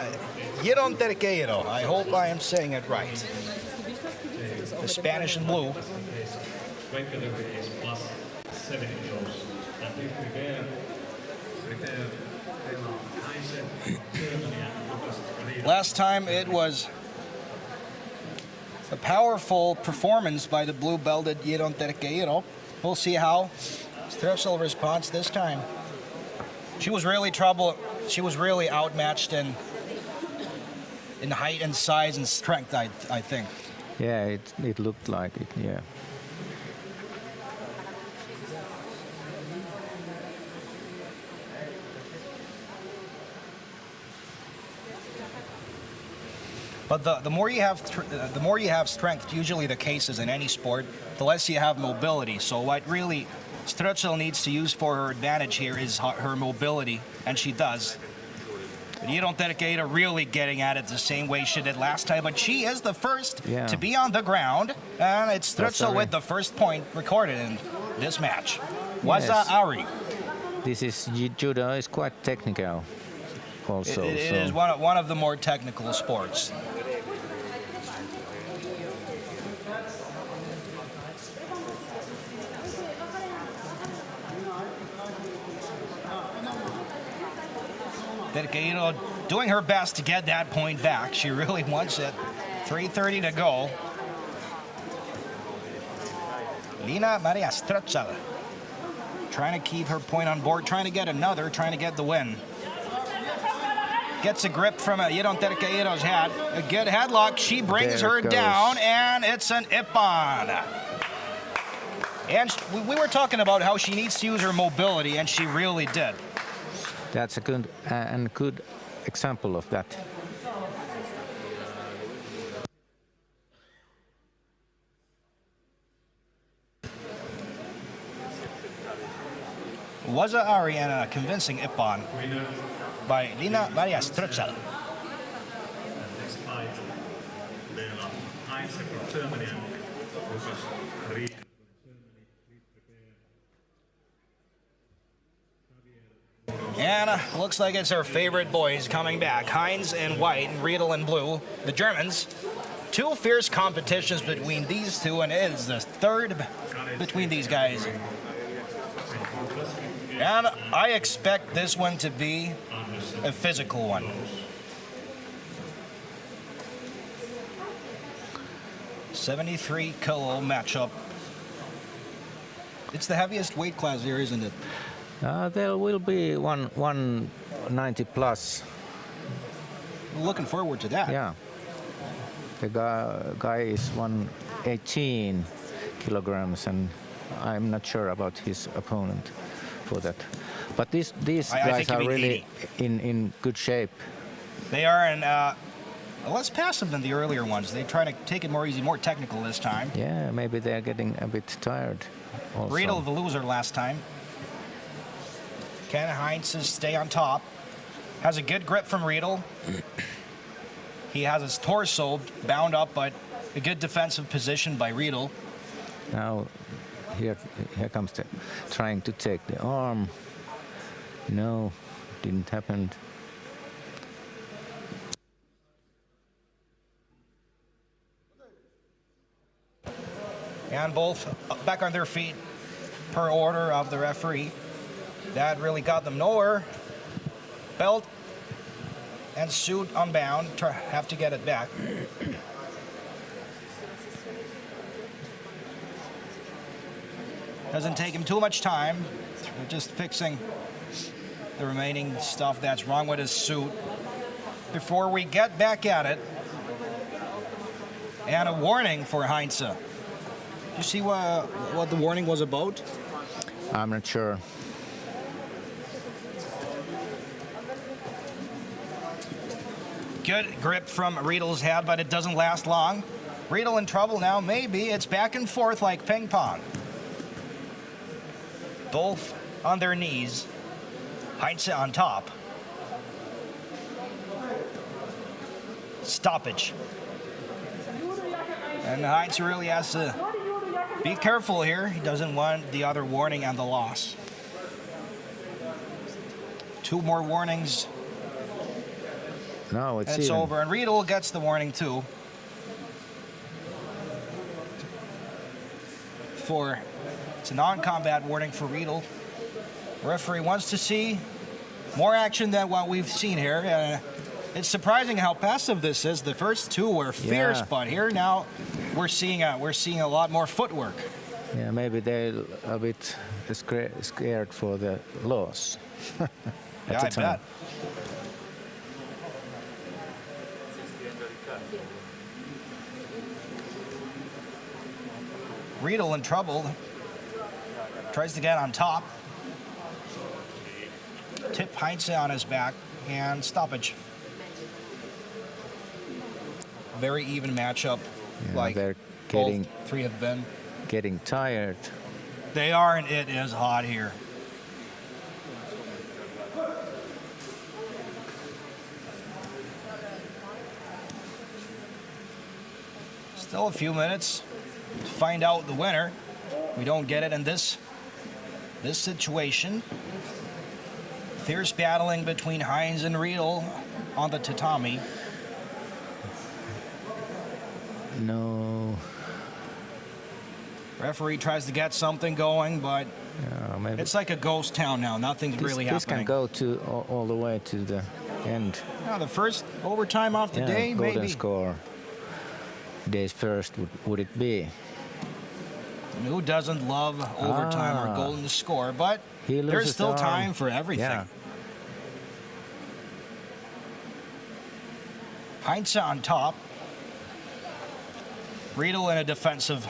Gironterqueiro. I hope I am saying it right. The Spanish in blue. Last time it was a powerful performance by the blue-belted Gironterqueiro. We'll see how Strozza responds this time. She was really She was really outmatched in height and size and strength, I think. Yeah, it looked like it, yeah. But the more you have strength, usually the case is in any sport, the less you have mobility. So what really Strozza needs to use for her advantage here is her mobility, and she does. But Gironterqueiro really getting at it the same way she did last time, but she is the first to be on the ground, and it's Strozza with the first point recorded in this match. Waza Ari. This is Judo is quite technical also. It is one of the more technical sports. Terqueiro doing her best to get that point back. She really wants it. 3:30 to go. Lena Maria Strozza trying to keep her point on board, trying to get another, trying to get the win. Gets a grip from Gironterqueiro's head. A good headlock. She brings her down, and it's an Ippon. And we were talking about how she needs to use her mobility, and she really did. That's a good example of that. Waza Ari and a convincing Ippon by Lena Maria Strozza. And looks like it's our favorite boys coming back. Heinz in white and Riedel in blue. The Germans. Two fierce competitions between these two, and it is the third between these guys. And I expect this one to be a physical one. .73 kilo matchup. It's the heaviest weight class here, isn't it? There will be 190 plus. Looking forward to that. Yeah. The guy is 118 kilograms, and I'm not sure about his opponent for that. But these I guys think you are mean really in good shape. They are less passive than the earlier ones. They try to take it more easy, more technical this time. Yeah, maybe they're getting a bit tired also. Riedel, the loser last time. Can Heinze stay on top? Has a good grip from Riedel. He has his torso bound up, but a good defensive position by Riedel. Now, here comes the trying to take the arm. No, didn't happen. And both back on their feet per order of the referee. That really got them nowhere. Belt and suit unbound. Have to get it back. Doesn't take him too much time. They're just fixing the remaining stuff that's wrong with his suit before we get back at it. And a warning for Heinze. You see what the warning was about? I'm not sure. Good grip from Riedel's head, but it doesn't last long. Riedel in trouble now. Maybe it's back and forth like ping pong. Both on their knees. Heinze on top. Stoppage. And Heinze really has to be careful here. He doesn't want the other warning and the loss. 2 more warnings. No, it's over. And Riedel gets the warning too. It's a non-combat warning for Riedel. Referee wants to see more action than what we've seen here. It's surprising how passive this is. The first 2 were fierce, but here now we're seeing a lot more footwork. Yeah, maybe they're a bit scared for the loss. Yeah, I bet. Riedel in trouble. Tries to get on top. Tip Heinze on his back and stoppage. Very even matchup. Yeah, like they're both 3 have been. Getting tired. They are, and it is hot here. Still a few minutes to find out the winner. We don't get it in this situation. Fierce battling between Heinze and Riedel on the tatami. No. Referee tries to get something going, but maybe it's like a ghost town now. Nothing's really happening. This can go to all the way to the end. The first overtime of the day, golden maybe. Score. Day's first would it be? Who doesn't love overtime or golden score? But there's still time for everything. Yeah. Heinze on top. Riedel in a defensive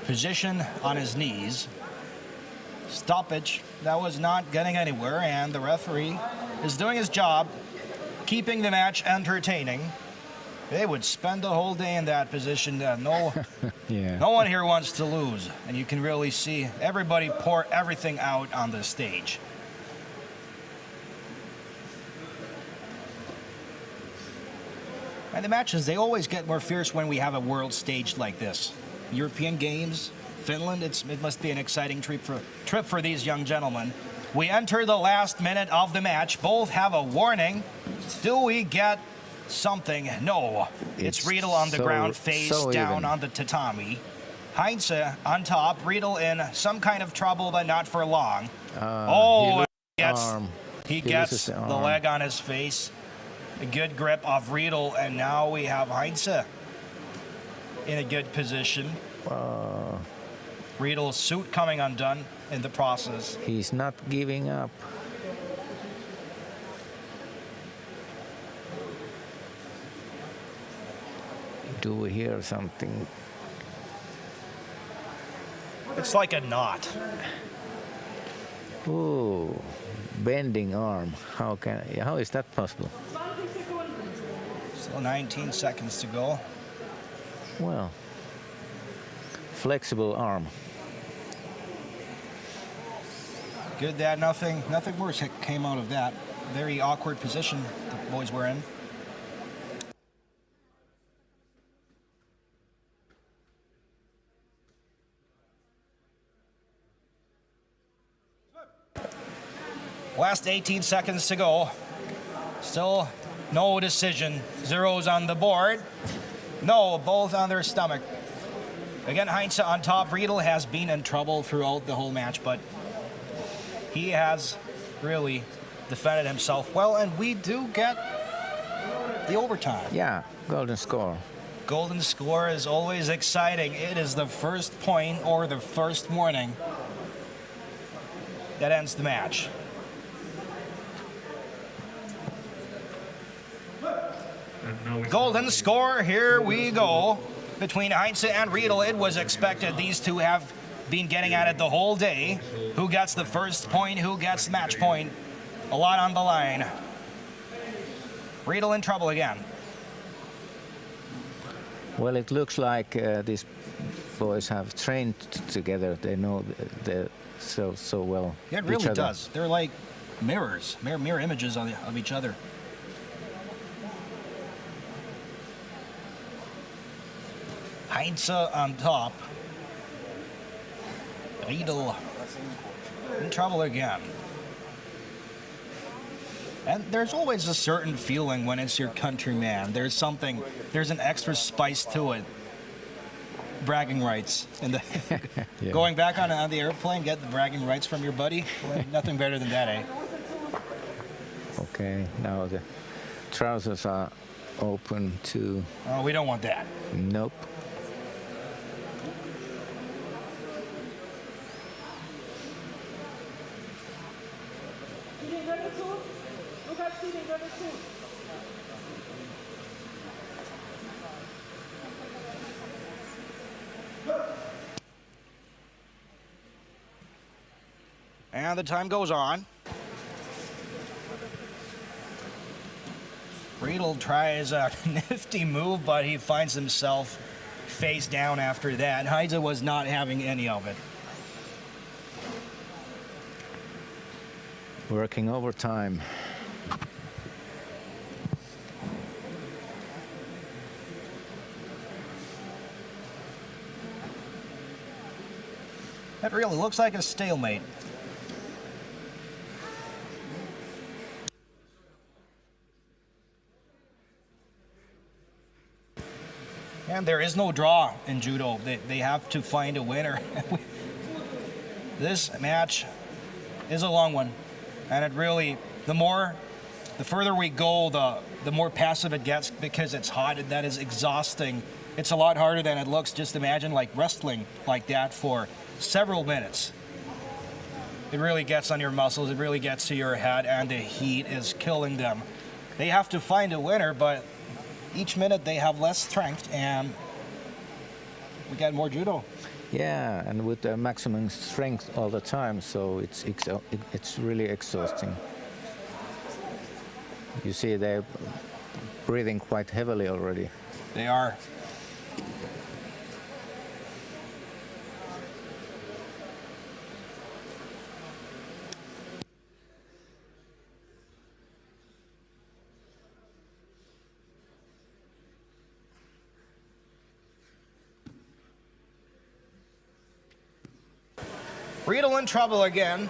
position on his knees. Stoppage. That was not getting anywhere, and the referee is doing his job, keeping the match entertaining. They would spend the whole day in that position. No one here wants to lose, and you can really see everybody pour everything out on the stage. And the matches, they always get more fierce when we have a world stage like this. European Games, Finland, it must be an exciting trip for these young gentlemen. We enter the last minute of the match. Both have a warning. Do we get something? No. It's Riedel on the ground, face down on the tatami. Heinze on top. Riedel in some kind of trouble, but not for long. He gets the leg on his face. A good grip of Riedel, and now we have Heinze in a good position. Riedel's suit coming undone in the process. He's not giving up. Do we hear something? It's like a knot. Ooh, bending arm. How is that possible? Still 19 seconds to go. Well, flexible arm. Good that nothing worse came out of that. Very awkward position the boys were in. Last 18 seconds to go. Still no decision. Zeros on the board. No, both on their stomach. Again, Heinze on top. Riedel has been in trouble throughout the whole match, but he has really defended himself well, and we do get the overtime. Yeah, golden score. Golden score is always exciting. It is the first point or the first warning that ends the match. Golden score, here we go. Between Heinze and Riedel, it was expected these two have been getting at it the whole day. Who gets the first point, who gets match point? A lot on the line. Riedel in trouble again. Well, it looks like these boys have trained together. They know so well. Yeah, it really does. They're like mirrors, mirror images of each other. Heinze on top. Riedel in trouble again. And there's always a certain feeling when it's your countryman. There's an extra spice to it. Bragging rights. Yeah. Going back on the airplane, get the bragging rights from your buddy. Well, nothing better than that, eh? Okay, now the trousers are open too. Oh, we don't want that. Nope. And the time goes on. Riedel tries a nifty move, but he finds himself face down after that. Heinze was not having any of it. Working overtime. That really looks like a stalemate. And there is no draw in judo. They have to find a winner. This match is a long one. And it really, the further we go, the more passive it gets because it's hot and that is exhausting. It's a lot harder than it looks. Just imagine like wrestling like that for several minutes. It really gets on your muscles, it really gets to your head, and the heat is killing them. They have to find a winner, but each minute they have less strength and we get more judo. Yeah, and with the maximum strength all the time, so it's really exhausting. You see they're breathing quite heavily already. They are. Riedel in trouble again.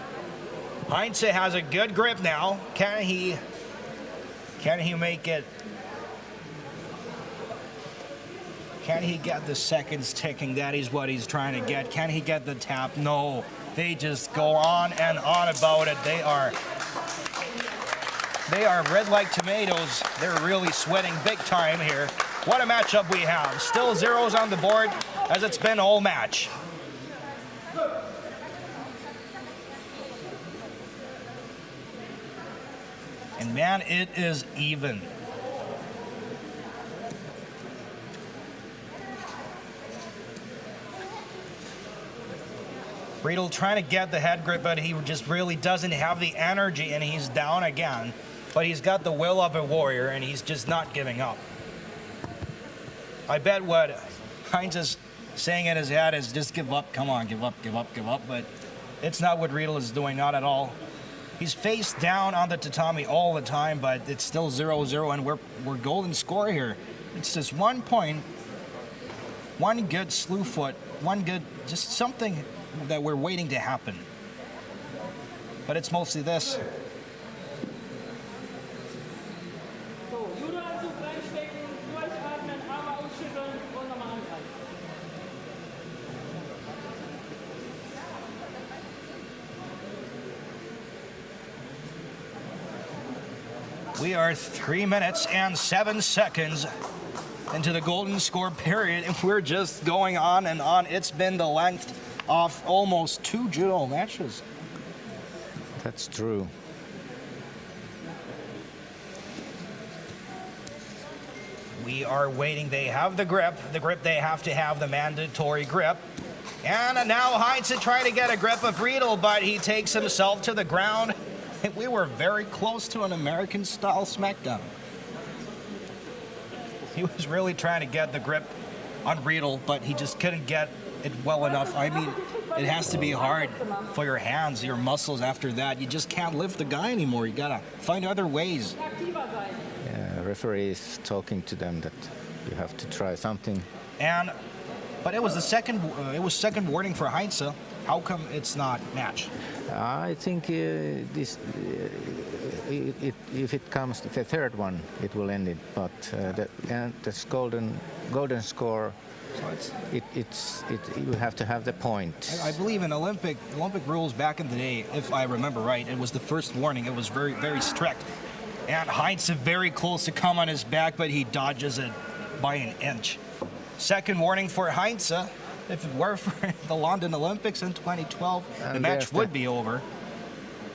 Heinze has a good grip now. Can he make it? Can he get the seconds ticking? That is what he's trying to get. Can he get the tap? No. They just go on and on about it. They are red like tomatoes. They're really sweating big time here. What a matchup we have. Still zeros on the board as it's been all match. And man, it is even. Riedel trying to get the head grip, but he just really doesn't have the energy, and he's down again. But he's got the will of a warrior, and he's just not giving up. I bet what Heinz is saying in his head is just give up, come on, give up, give up, give up. But it's not what Riedel is doing, not at all. He's face down on the tatami all the time, but it's still 0-0, and we're golden score here. It's just 1 point, one good slew foot, one good, just something that we're waiting to happen. But it's mostly this. We are 3 minutes and 7 seconds into the golden score period, and we're just going on and on. It's been the length of almost 2 judo matches. That's true. We are waiting. They have the grip they have to have, the mandatory grip. And now Heinz is trying to get a grip of Riedel, but he takes himself to the ground. We were very close to an American-style smackdown. He was really trying to get the grip on Riedel, but he just couldn't get it well enough. I mean, it has to be hard for your hands, your muscles after that. You just can't lift the guy anymore. You gotta find other ways. Yeah, referee is talking to them that you have to try something. But it was the second warning for Heinz. How come it's not match? I think if it comes to the third one, it will end it. But this golden score, you have to have the point. I believe in Olympic rules back in the day, if I remember right, it was the first warning. It was very, very strict. And Heinz is very close to come on his back, but he dodges it by an inch. Second warning for Heinz. If it were for the London Olympics in 2012, the match would be over.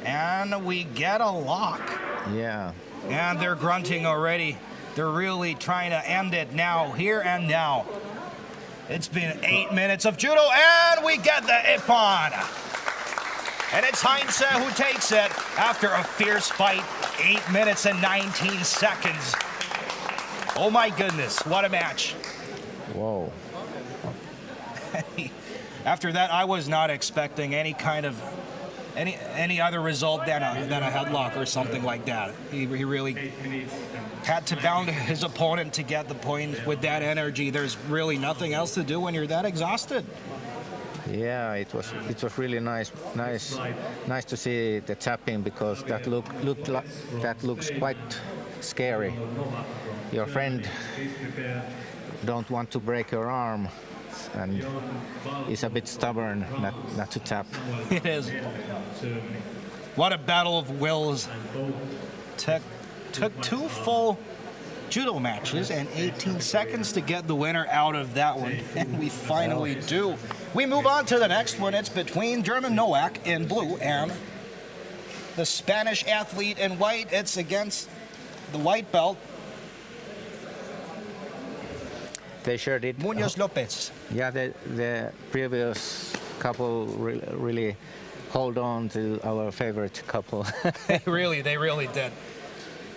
And we get a lock. Yeah. And they're grunting already. They're really trying to end it now, here and now. It's been 8 minutes of judo, and we get the ippon. And it's Heinz who takes it after a fierce fight, 8 minutes and 19 seconds. Oh my goodness, what a match. Whoa. After that, I was not expecting any kind of any other result than a headlock or something like that. He really had to bound his opponent to get the point with that energy. There's really nothing else to do when you're that exhausted. Yeah, it was really nice to see the tapping, because that looks quite scary. Your friend don't want to break your arm, and is a bit stubborn not to tap. It is. What a battle of wills. Took 2 full judo matches and 18 seconds to get the winner out of that one, and we finally do. We move on to the next one. It's between German Nowak in blue and the Spanish athlete in white. It's against the white belt. They sure did. Munoz Lopez. Yeah, the previous couple really hold on to our favorite couple. They really did.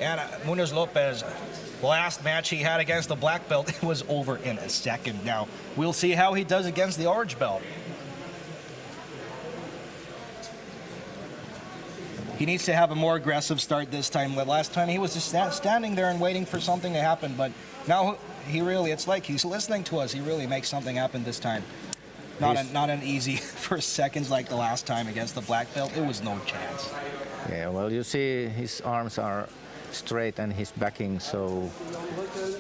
And Munoz Lopez, last match he had against the black belt, it was over in a second. Now, we'll see how he does against the orange belt. He needs to have a more aggressive start this time. Last time he was just standing there and waiting for something to happen, but now he really, it's like he's listening to us. He really makes something happen this time. Not an easy first seconds like the last time against the black belt. It was no chance. Yeah, well, you see his arms are straight and he's backing, so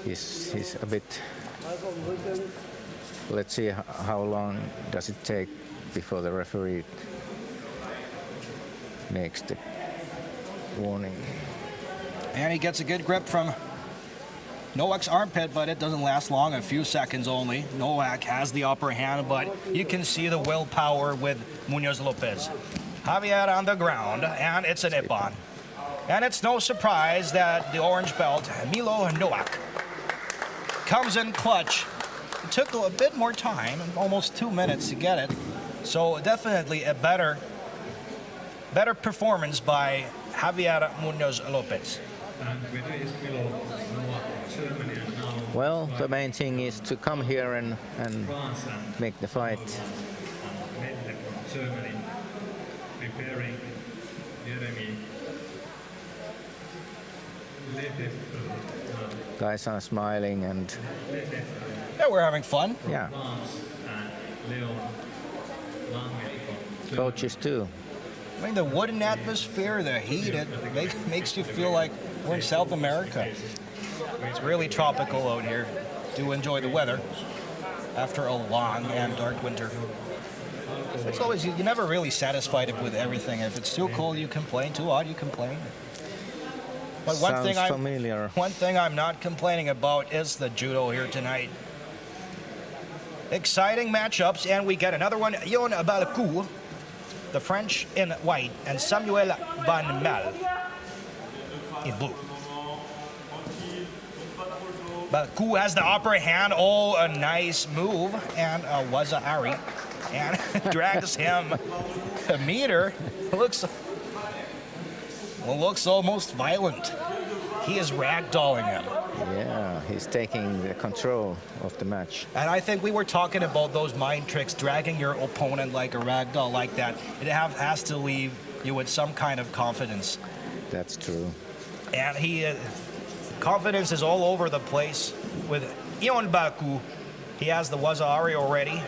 he's a bit. Let's see how long does it take before the referee makes the warning. And he gets a good grip from Nowak's armpit, but it doesn't last long, a few seconds only. Nowak has the upper hand, but you can see the willpower with Munoz Lopez. Javier on the ground, and it's an ippon. And it's no surprise that the orange belt, Milo Nowak, comes in clutch. It took a bit more time, almost 2 minutes to get it. So definitely a better performance by Javiera Munoz Lopez. Well, the main thing is to come here and make the fight. Guys are smiling and Yeah, we're having fun. yeah, coaches too. I mean, the wooden atmosphere, the heat, it makes you feel like we're in South America. It's really tropical out here. Do enjoy the weather after a long and dark winter. It's always, you're never really satisfied with everything. If it's too cold, you complain. Too hot, you complain. But Sounds familiar. one thing I'm not complaining about is the judo here tonight. Exciting matchups, and we get another one. Yon Balcou, the French in white, and Samuel Van Mel in blue. Balcou has the upper hand. Oh, a nice move, and Waza Ari, and drags him a meter. Looks almost violent. He is ragdolling him. Yeah, he's taking the control of the match. And I think we were talking about those mind tricks, dragging your opponent like a ragdoll like that. It has to leave you with some kind of confidence. That's true. And confidence is all over the place with Ion Baku. He has the Wazari already.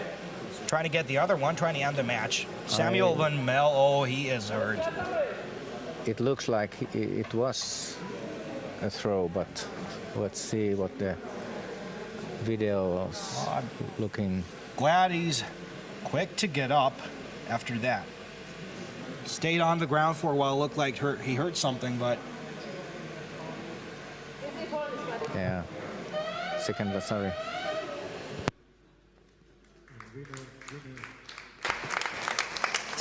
Trying to get the other one, trying to end the match. Samuel Van Mel, oh, he is hurt. It looks like it was a throw, but let's see what the video is looking. Glad he's quick to get up after that. Stayed on the ground for a while, looked like he hurt something, but yeah, second Vasari.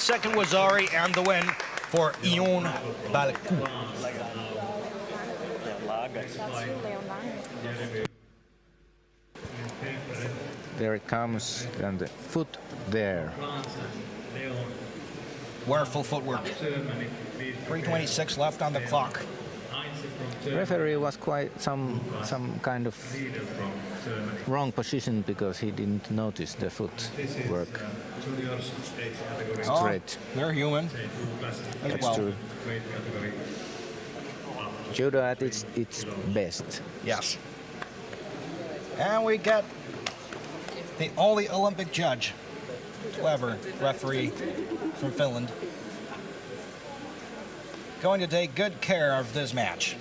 second Wazari and the win for Ion Balcou. There it comes, and the foot there. Wonderful footwork. 3:26 left on the clock. Referee was quite some kind of wrong position because he didn't notice the footwork. Straight. They're human as That's well. true. Judo at its best. Yes. And we get the only Olympic judge, clever referee from Finland, going to take good care of this match.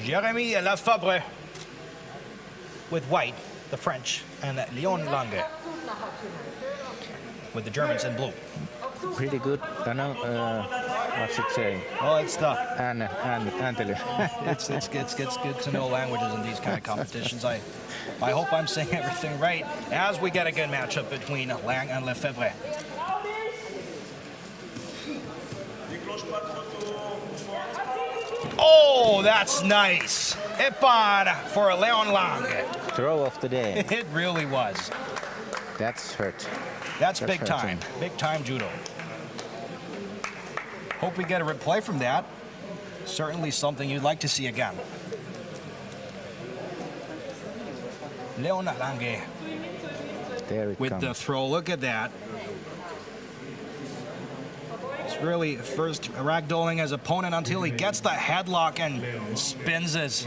Jérémy Lafabre with white, the French, and Leon Lange with the Germans in blue. Pretty good. What's it say? Well, it's the it's good to know languages in these kind of competitions. I hope I'm saying everything right as we get a good matchup between Lang and Lefebvre. Oh, that's nice. Epad for Leon Lang. Throw of the day. It really was. That's hurt. That's big time. Big time judo. Hope we get a replay from that. Certainly something you'd like to see again. Leon Lange There it with comes. the throw. Look at that. It's really first ragdolling his opponent until he gets the headlock and spins his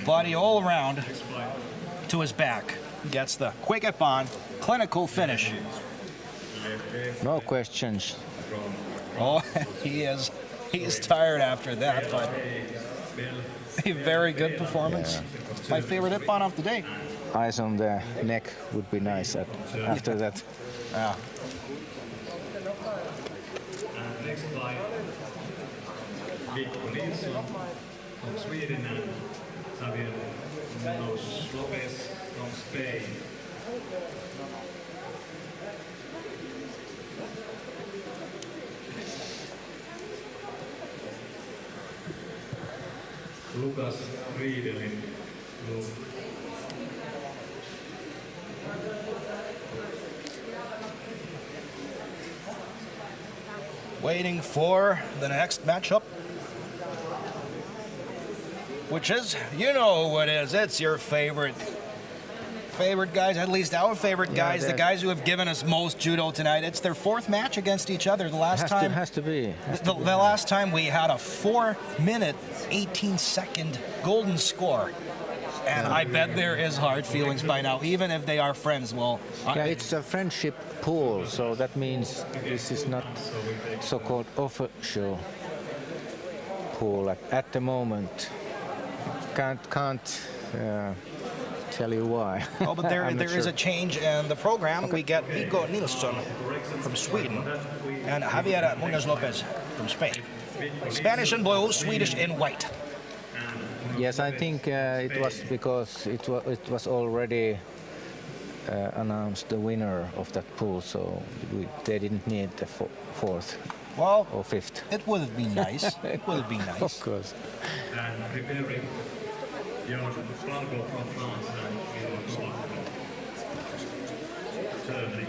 body all around to his back. Gets the quick up-on, clinical finish. No questions. Oh, he's tired after that, but a very good performance. Yeah. My favorite hip-on of the day. Eyes on the neck would be nice after that. Yeah. Next by Mikko Nilsson from Sweden and Javier Munoz Lopez from Spain. Lucas Riedelin, blue. Waiting for the next matchup, which is, you know who it is. It's your favorite guys, at least our favorite guys, the guys who have given us most judo tonight. It's their fourth match against each other. The last time has to be. The last time we had a 4-minute, 18-second golden score. And I bet there is hard feelings by now, even if they are friends. Well, yeah, it's a friendship pool, so that means this is not so-called official pool at the moment. Can't tell you why. Oh, but there is a change in the program. We get Viggo Nilsson from Sweden and Javiera Munoz Lopez from Spain. Spanish in blue, Swedish in white. Yes, I think it was because it was already announced the winner of that pool, so they didn't need the fourth or fifth. It would have been nice. It would have been nice. Of course. And preparing Jan Franco from France and Germany.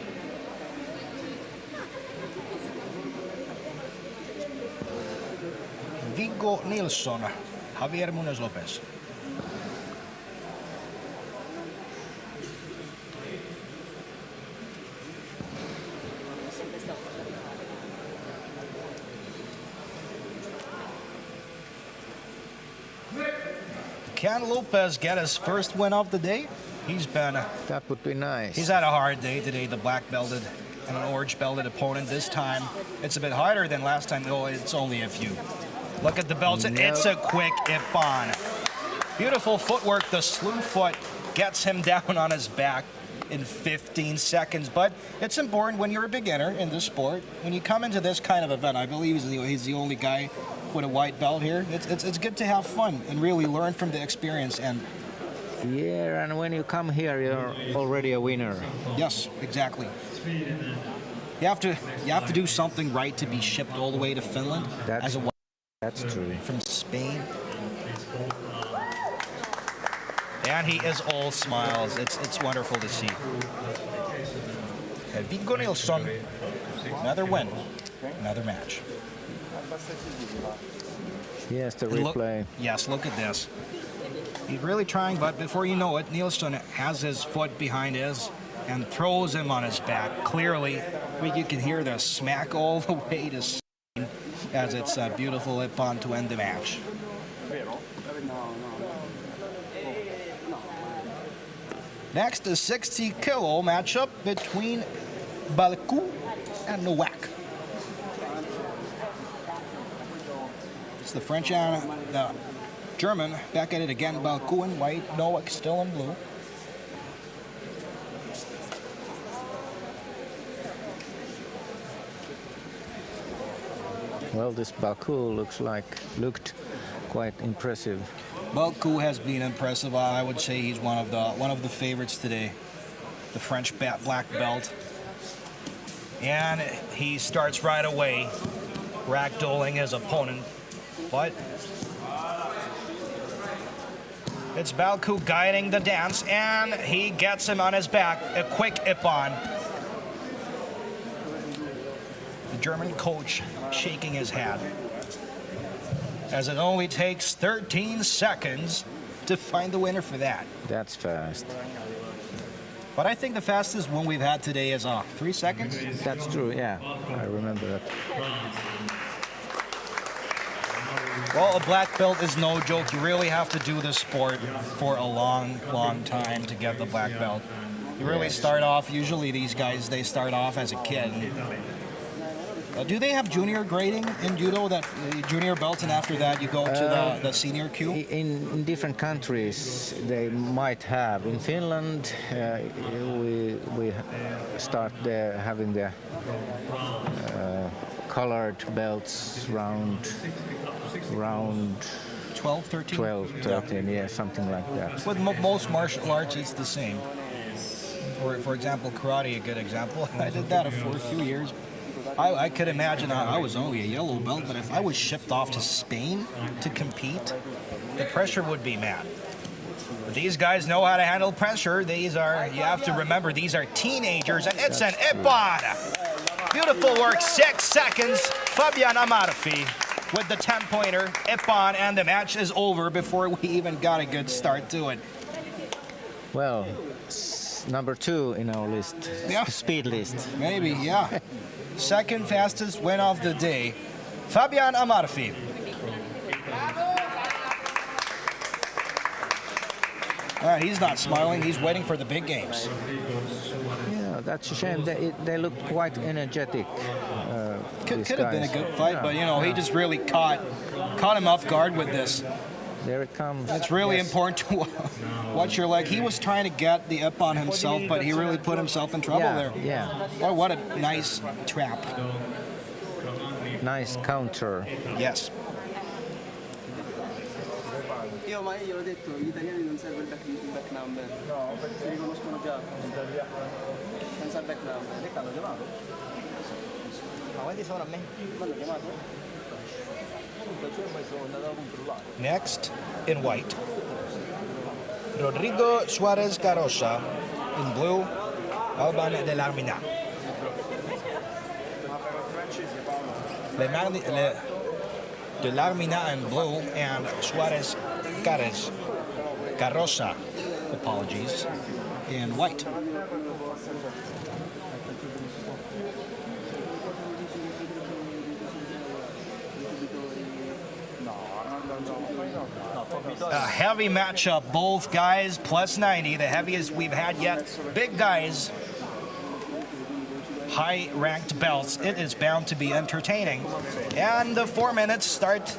Viggo Nilsson, Javier Munoz Lopez. Can Lopez get his first win of the day? That would be nice. He's had a hard day today, the black belted and an orange belted opponent. This time it's a bit harder than last time. Oh, it's only a few. Look at the belts, and it's a quick ippon. Beautiful footwork. The slew foot gets him down on his back in 15 seconds. But it's important when you're a beginner in this sport, when you come into this kind of event. I believe he's the only guy with a white belt here. It's good to have fun and really learn from the experience. And yeah, and when you come here, you're already a winner. yes, exactly. You have to do something right to be shipped all the way to Finland as a white. That's true. From Spain. And he is all smiles. It's wonderful to see. And Viggo Nilsson, another win, another match. Yes, the replay. Look at this. He's really trying, but before you know it, Nilsson has his foot behind his and throws him on his back. Clearly, you can hear the smack all the way to Spain, as it's a beautiful ippon to end the match. Next is 60-kilo matchup between Balku and Nowak. It's the French and the German back at it again. Balku in white, Nowak still in blue. Well, this Balku looked quite impressive. Balku has been impressive. I would say he's one of the favorites today. The French black belt. And he starts right away, ragdolling his opponent. But it's Balku guiding the dance, and he gets him on his back. A quick ippon. The German coach shaking his head, as it only takes 13 seconds to find the winner for that. That's fast. But I think the fastest one we've had today is 3 seconds. That's true, yeah. I remember that. Well, a black belt is no joke. You really have to do this sport for a long, long time to get the black belt. You really start off, usually these guys, they start off as a kid. Do they have junior grading in judo, that junior belts, and after that you go to the senior queue? In different countries they might have. In Finland, we start having the colored belts round 12, 13? 12, 13, yeah, something like that. With most martial arts, it's the same. For example, karate, a good example. I did that for a few years. I could imagine I was only a yellow belt, but if I was shipped off to Spain to compete, the pressure would be mad. But these guys know how to handle pressure. These are, you have to remember, these are teenagers, and it's an EPYG. Beautiful work, 6 seconds. Fabian Amalfi with the 10-pointer, Ippon, and the match is over before we even got a good start to it. Well, number 2 in our list, speed list. Maybe, yeah. Second fastest win of the day, Fabian Amalfi. He's not smiling, he's waiting for the big games. Yeah, that's a shame. They look quite energetic. Could have been a good fight, but you know, he just really caught him off guard with this. There it comes. It's really important to watch your leg. He was trying to get the up on himself, but he really put himself in trouble there. Yeah. Boy, what a nice trap. Nice counter. Yes. Io ho detto, gli italiani non serve il back number. No, perché si riconoscono già. Senza il back number. Che l'hanno chiamato? Ma quanti sono a me? L'hanno chiamato? Next, in white, Rodrigo Suarez Carosa. In blue, Alban de l'Armina. De l'Armina in blue and Suarez Carosa, apologies, in white. A heavy matchup, both guys plus 90, the heaviest we've had yet. Big guys, high-ranked belts. It is bound to be entertaining. And the 4 minutes start.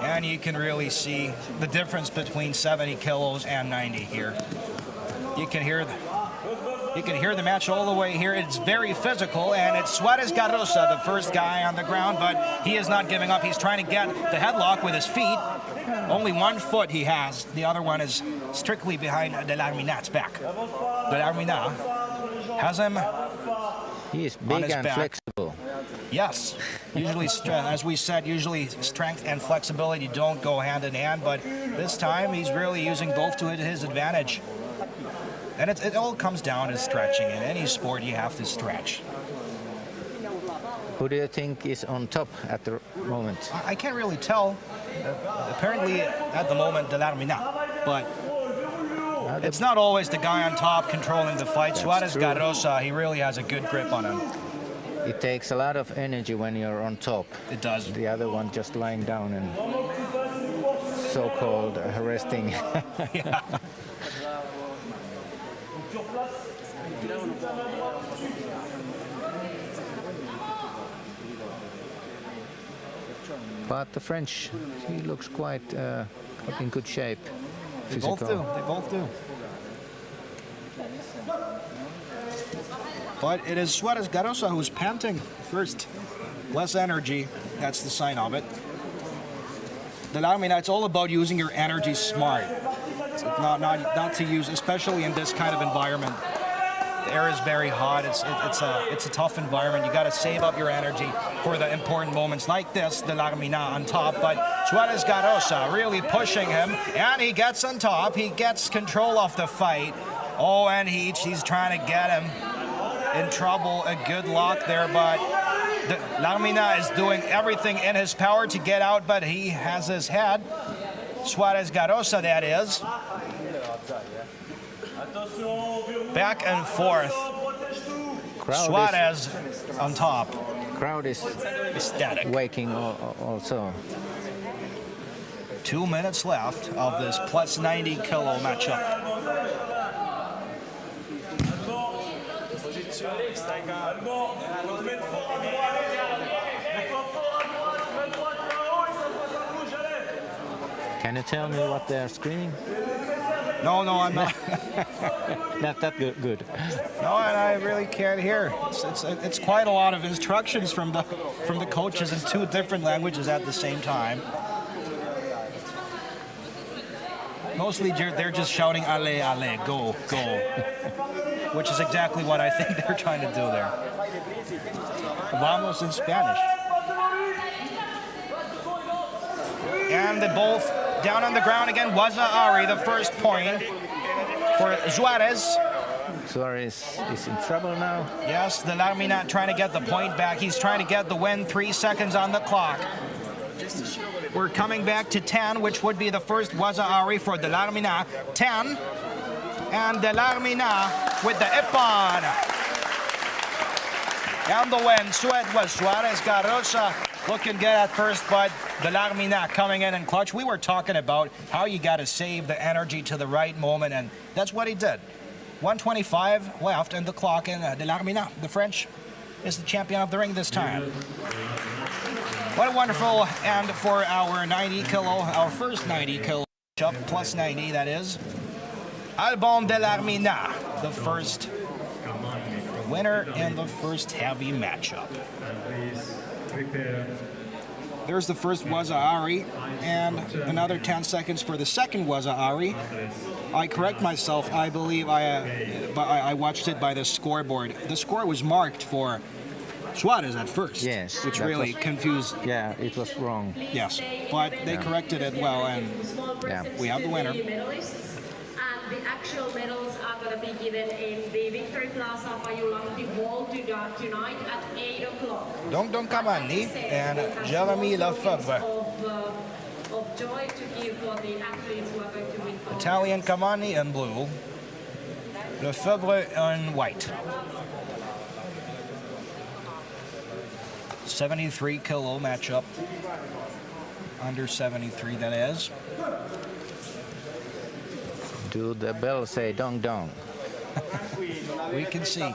And you can really see the difference between 70 kilos and 90 here. You can hear the match all the way here. It's very physical, and it's Suarez Carosa, the first guy on the ground, but he is not giving up. He's trying to get the headlock with his feet. Only 1 foot he has. The other one is strictly behind De l'Armina's back. De l'Armina has him. He is big and back. flexible. Yes, usually, as we said, usually strength and flexibility don't go hand in hand, but this time he's really using both to his advantage. And it all comes down to stretching. In any sport, you have to stretch. Who do you think is on top at the moment? I can't really tell. Apparently, at the moment, De l'Armina. But it's not always the guy on top controlling the fight. Suarez Carosa, he really has a good grip on him. It takes a lot of energy when you're on top. It does. The other one just lying down and so-called resting. Yeah. But the French, he looks quite in good shape. They both do. They both do. But it is Suarez Carosa who's panting first. Less energy, that's the sign of it. De l'Armina, it's all about using your energy smart. It's not to use, especially in this kind of environment. The air is very hot. It's a tough environment. You got to save up your energy for the important moments like this. De l'Armina on top, but Suarez Carosa really pushing him, and he gets on top. He gets control of the fight. Oh, and he's trying to get him in trouble. A good lock there, but De l'Armina is doing everything in his power to get out, but he has his head. Suarez Carosa, that is. Back and forth. Suarez on top. Crowd is ecstatic. Waking also. 2 minutes left of this plus 90 kilo matchup. Can you tell me what they're screaming? No, I'm not. Not that good. No, and I really can't hear. It's quite a lot of instructions from the coaches in 2 different languages at the same time. Mostly they're just shouting "Ale, ale, go, go." which is exactly what I think they're trying to do there. Vamos in Spanish. And they both down on the ground again. Waza Ari, the first point for Suarez. Suarez is in trouble now. Yes, the Larmina trying to get the point back. He's trying to get the win. 3 seconds on the clock. We're coming back to 10, which would be the first Waza Ari for the Larmina. 10. And the Larmina with the Ippon. And the win. Sweat was Suarez Garrosa looking good at first, but the Larmina coming in clutch. We were talking about how you got to save the energy to the right moment, and that's what he did. 1:25 left in the clock, and the Larmina, the French, is the champion of the ring this time. What a wonderful end for our 90 kilo, our first 90 kilo matchup, plus 90 that is. Albon de Larmina, the first winner in the first heavy matchup. There's the first Waza Ari, and another 10 seconds for the second Waza Ari. I correct myself, I believe I watched it by the scoreboard. The score was marked for Suarez at first, yes, which really confused. Yeah, it was wrong. Yes, but they corrected it well, and we have the winner. And the actual medals are going to be given in the Victory Plaza Pajulanti Hall tonight at 8 o'clock. Don Cavani and Jeremy Lefebvre. Of joy to give for the athletes who are going to win. Italian Cavani in blue, Lefebvre in white. 73 kilo matchup. Under 73, that is. Do the bell say dong dong? We can see.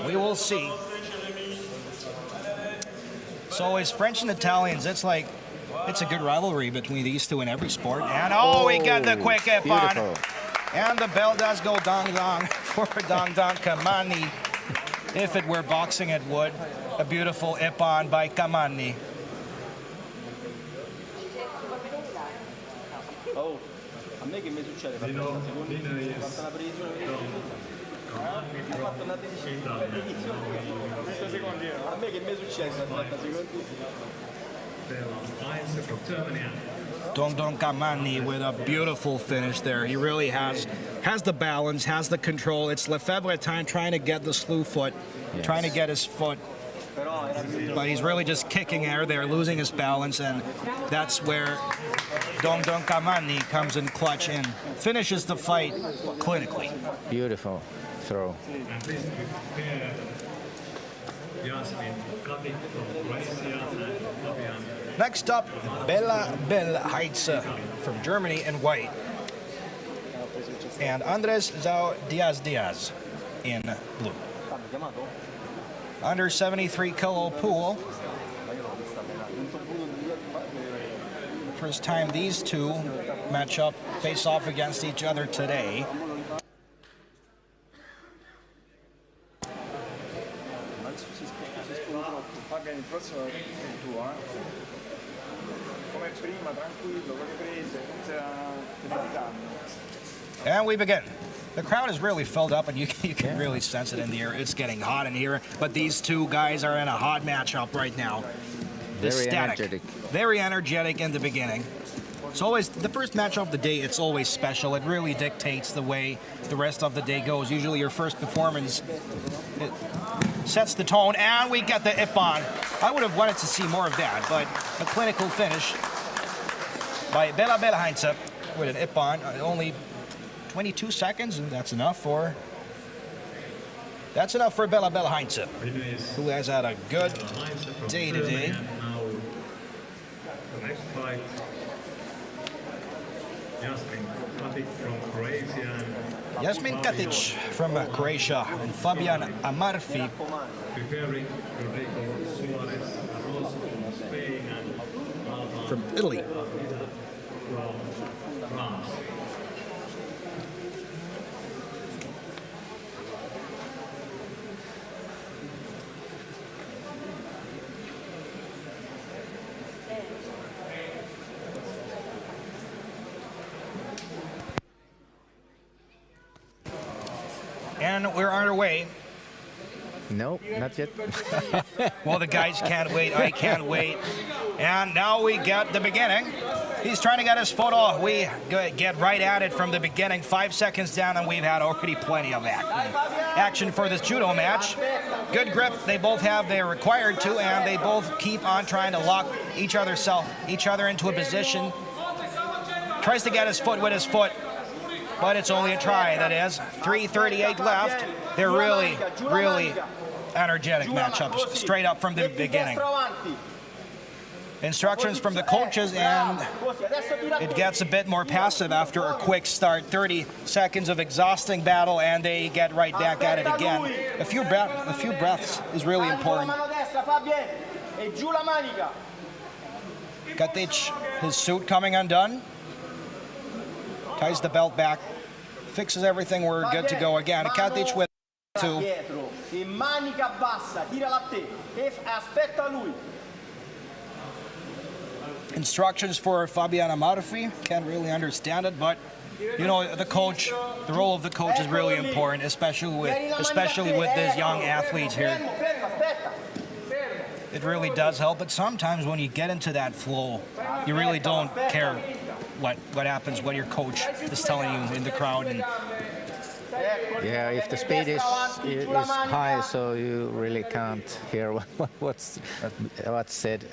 We will see. So as French and Italians, it's like, it's a good rivalry between these two in every sport. And we got the quick hip on. And the bell does go dong dong for Dong Dong Kamani. If it were boxing, it would. A beautiful hip on by Kamani. Oh, a me che mi succede? A me che mi succede? Dong Dong Kamani with a beautiful finish there. He really has the balance, has the control. It's Lefebvre time trying to get the slew foot, trying to get his foot. But he's really just kicking air there, losing his balance, and that's where Dong Dong Kamani comes in clutch and finishes the fight clinically. Beautiful throw. Next up, Bella Heitze from Germany in white. And Andres Zhao Diaz in blue. Under 73 kilo pool. First time these two match up, face off against each other today. And we begin. The crowd is really filled up, and you can really sense it in the air. It's getting hot in here, but these two guys are in a hot matchup right now. Very energetic. Very energetic in the beginning. It's always the first match of the day. It's always special. It really dictates the way the rest of the day goes. Usually, your first performance it sets the tone, and we get the Ippon. I would have wanted to see more of that, but a clinical finish by Bella Heitze with an Ippon. Only 22 seconds, and that's enough for Bella Heitze, who has had a good day today. The next fight, Jasmin Katic from Croatia and Fabian Amarfi from Italy. and we're underway. No, not yet. Well, the guys can't wait. I can't wait. And now we get the beginning. He's trying to get his foot off. We get right at it from the beginning. 5 seconds down, and we've had already plenty of action for this judo match. Good grip. They both have. They're required to, and they both keep on trying to lock each other into a position. Tries to get his foot with his foot, but it's only a try. That is 3:38 left. They're really, really energetic matchups straight up from the beginning. Instructions from the coaches, and it gets a bit more passive after a quick start. 30 seconds of exhausting battle, and they get right back at it again. A few breaths is really important. Katic, his suit coming undone. Ties the belt back. Fixes everything. We're good to go again. Katic with 2. Instructions for Fabiana Marfi. Can't really understand it, but you know, the role of the coach is really important, especially with these young athletes here. It really does help, but sometimes when you get into that flow, you really don't care what happens, what your coach is telling you in the crowd. And yeah, if the speed is high, so you really can't hear what's said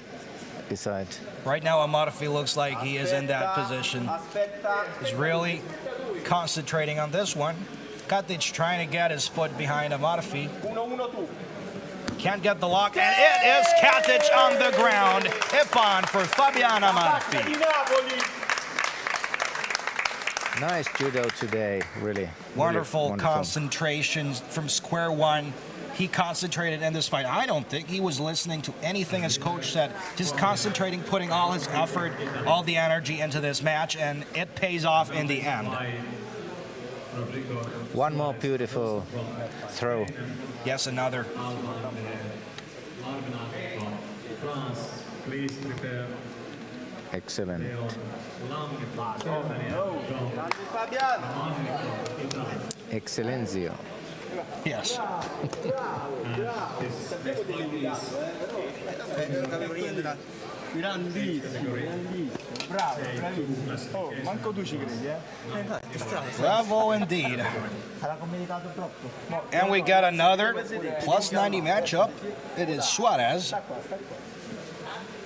beside. Right now, Amarfi looks like he is in that position. He's really concentrating on this one. Katic trying to get his foot behind Amarfi. Can't get the lock, and it is Katic on the ground. Ippon for Fabiana Amarfi. Nice judo today, really. Wonderful concentration from square one. He concentrated in this fight. I don't think he was listening to anything his coach said. Just concentrating, putting all his effort, all the energy into this match, and it pays off in the end. One more beautiful throw. Yes, another. Excellent. Excellenzio. Yes. Bravo indeed. And we got another plus 90 matchup. It is Suarez.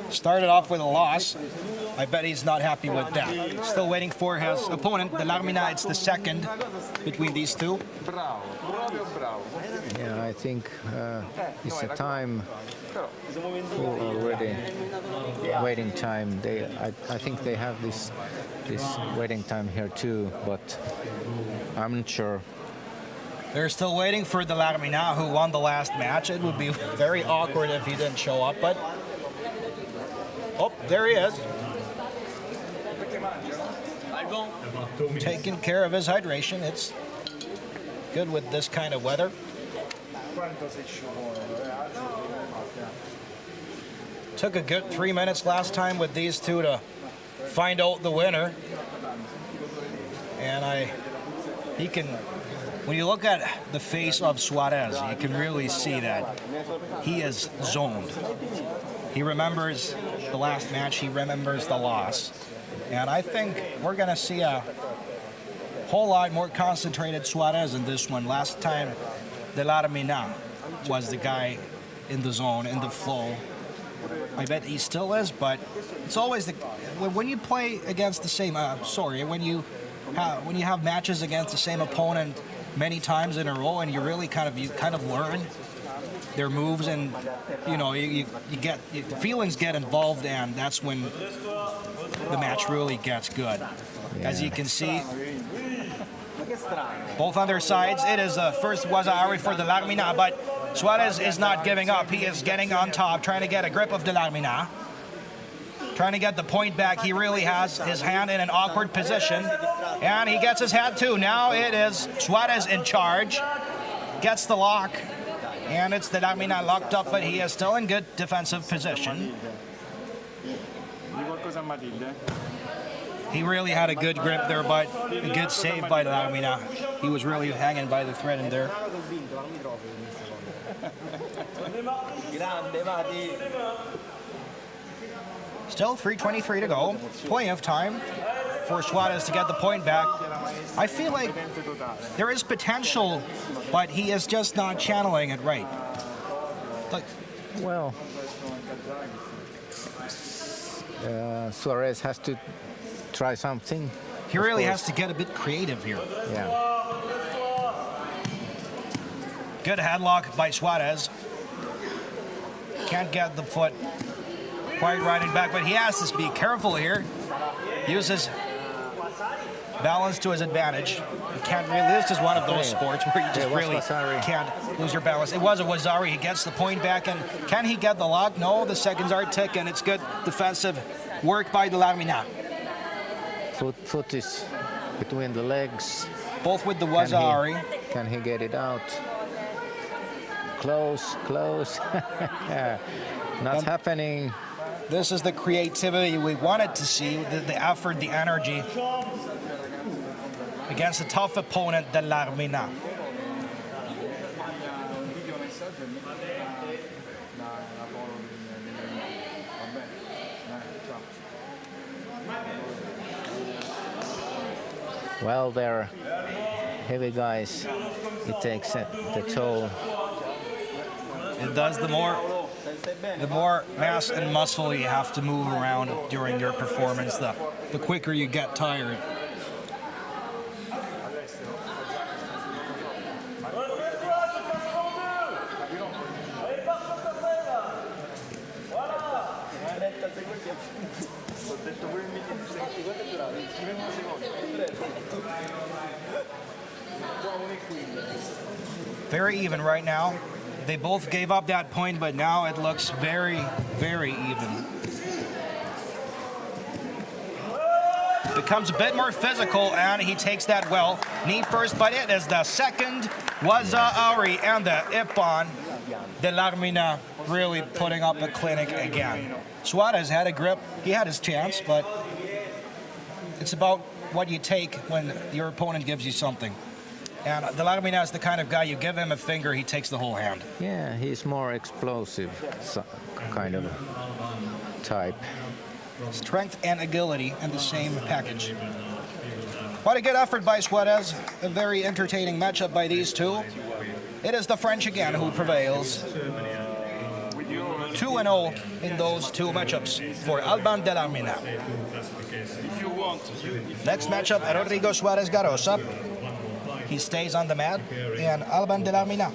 Started off with a loss. I bet he's not happy with that. Still waiting for his opponent, the Larmina. It's the second between these two. Yeah, I think it's a time already. Waiting time. I think they have this waiting time here too, but I'm not sure. They're still waiting for the Larmina, who won the last match. It would be very awkward if he didn't show up, but oh, there he is. Taking care of his hydration. It's good with this kind of weather. Took a good 3 minutes last time with these two to find out the winner. And he can, when you look at the face of Suarez, you can really see that he is zoned. He remembers the last match, he remembers the loss. And I think we're going to see a whole lot more concentrated Suarez in this one. Last time, De Larmina was the guy in the zone, in the flow. I bet he still is, but it's always when you play against the same. When you have matches against the same opponent many times in a row, and you really kind of learn their moves, and feelings get involved, and that's when the match really gets good. Yeah. As you can see, both on their sides. It is first was Ari for De Larmina, but Suarez is not giving up. He is getting on top, trying to get a grip of De Larmina, trying to get the point back. He really has his hand in an awkward position, and he gets his hand too. Now it is Suarez in charge, gets the lock, and it's De Larmina locked up, but he is still in good defensive position. He really had a good grip there, but a good save by De Larmina. He was really hanging by the thread in there. Still 3:23 to go. Plenty of time for Suarez to get the point back. I feel like there is potential, but he is just not channeling it right. Like, Well, Suarez has to try something. he really has to get a bit creative here. Yeah. Good headlock by Suarez. Can't get the foot quite riding back, but he has to be careful here. Uses balance to his advantage. You can't really, this is one of those sports where you just really can't lose your balance. It was a Wazari. He gets the point back, and can he get the lock? No, the seconds are ticking. It's good defensive work by the Larmina. Foot is between the legs. Both with the Wazari. Can he get it out? Close. Not happening. This is the creativity we wanted to see, the effort, the energy against a tough opponent, the Larmina. Well, they're heavy guys. It takes the toll. It does. The more mass and muscle you have to move around during your performance, the quicker you get tired. Very even right now. They both gave up that point, but now it looks very, very even. Becomes a bit more physical, and he takes that well. Knee first, but it is the second Wazari and the Ippon. The Larmina really putting up a clinic again. Suarez had a grip. He had his chance, but it's about what you take when your opponent gives you something. And the Larmina is the kind of guy, you give him a finger, he takes the whole hand. Yeah, he's more explosive kind of type. Strength and agility in the same package. What a good effort by Suarez. A very entertaining matchup by these two. It is the French again who prevails. 2-0 in those two matchups for Alban de Larmina. Next matchup, Rodrigo Suarez Garosa. He stays on the mat, and Alban de Larmina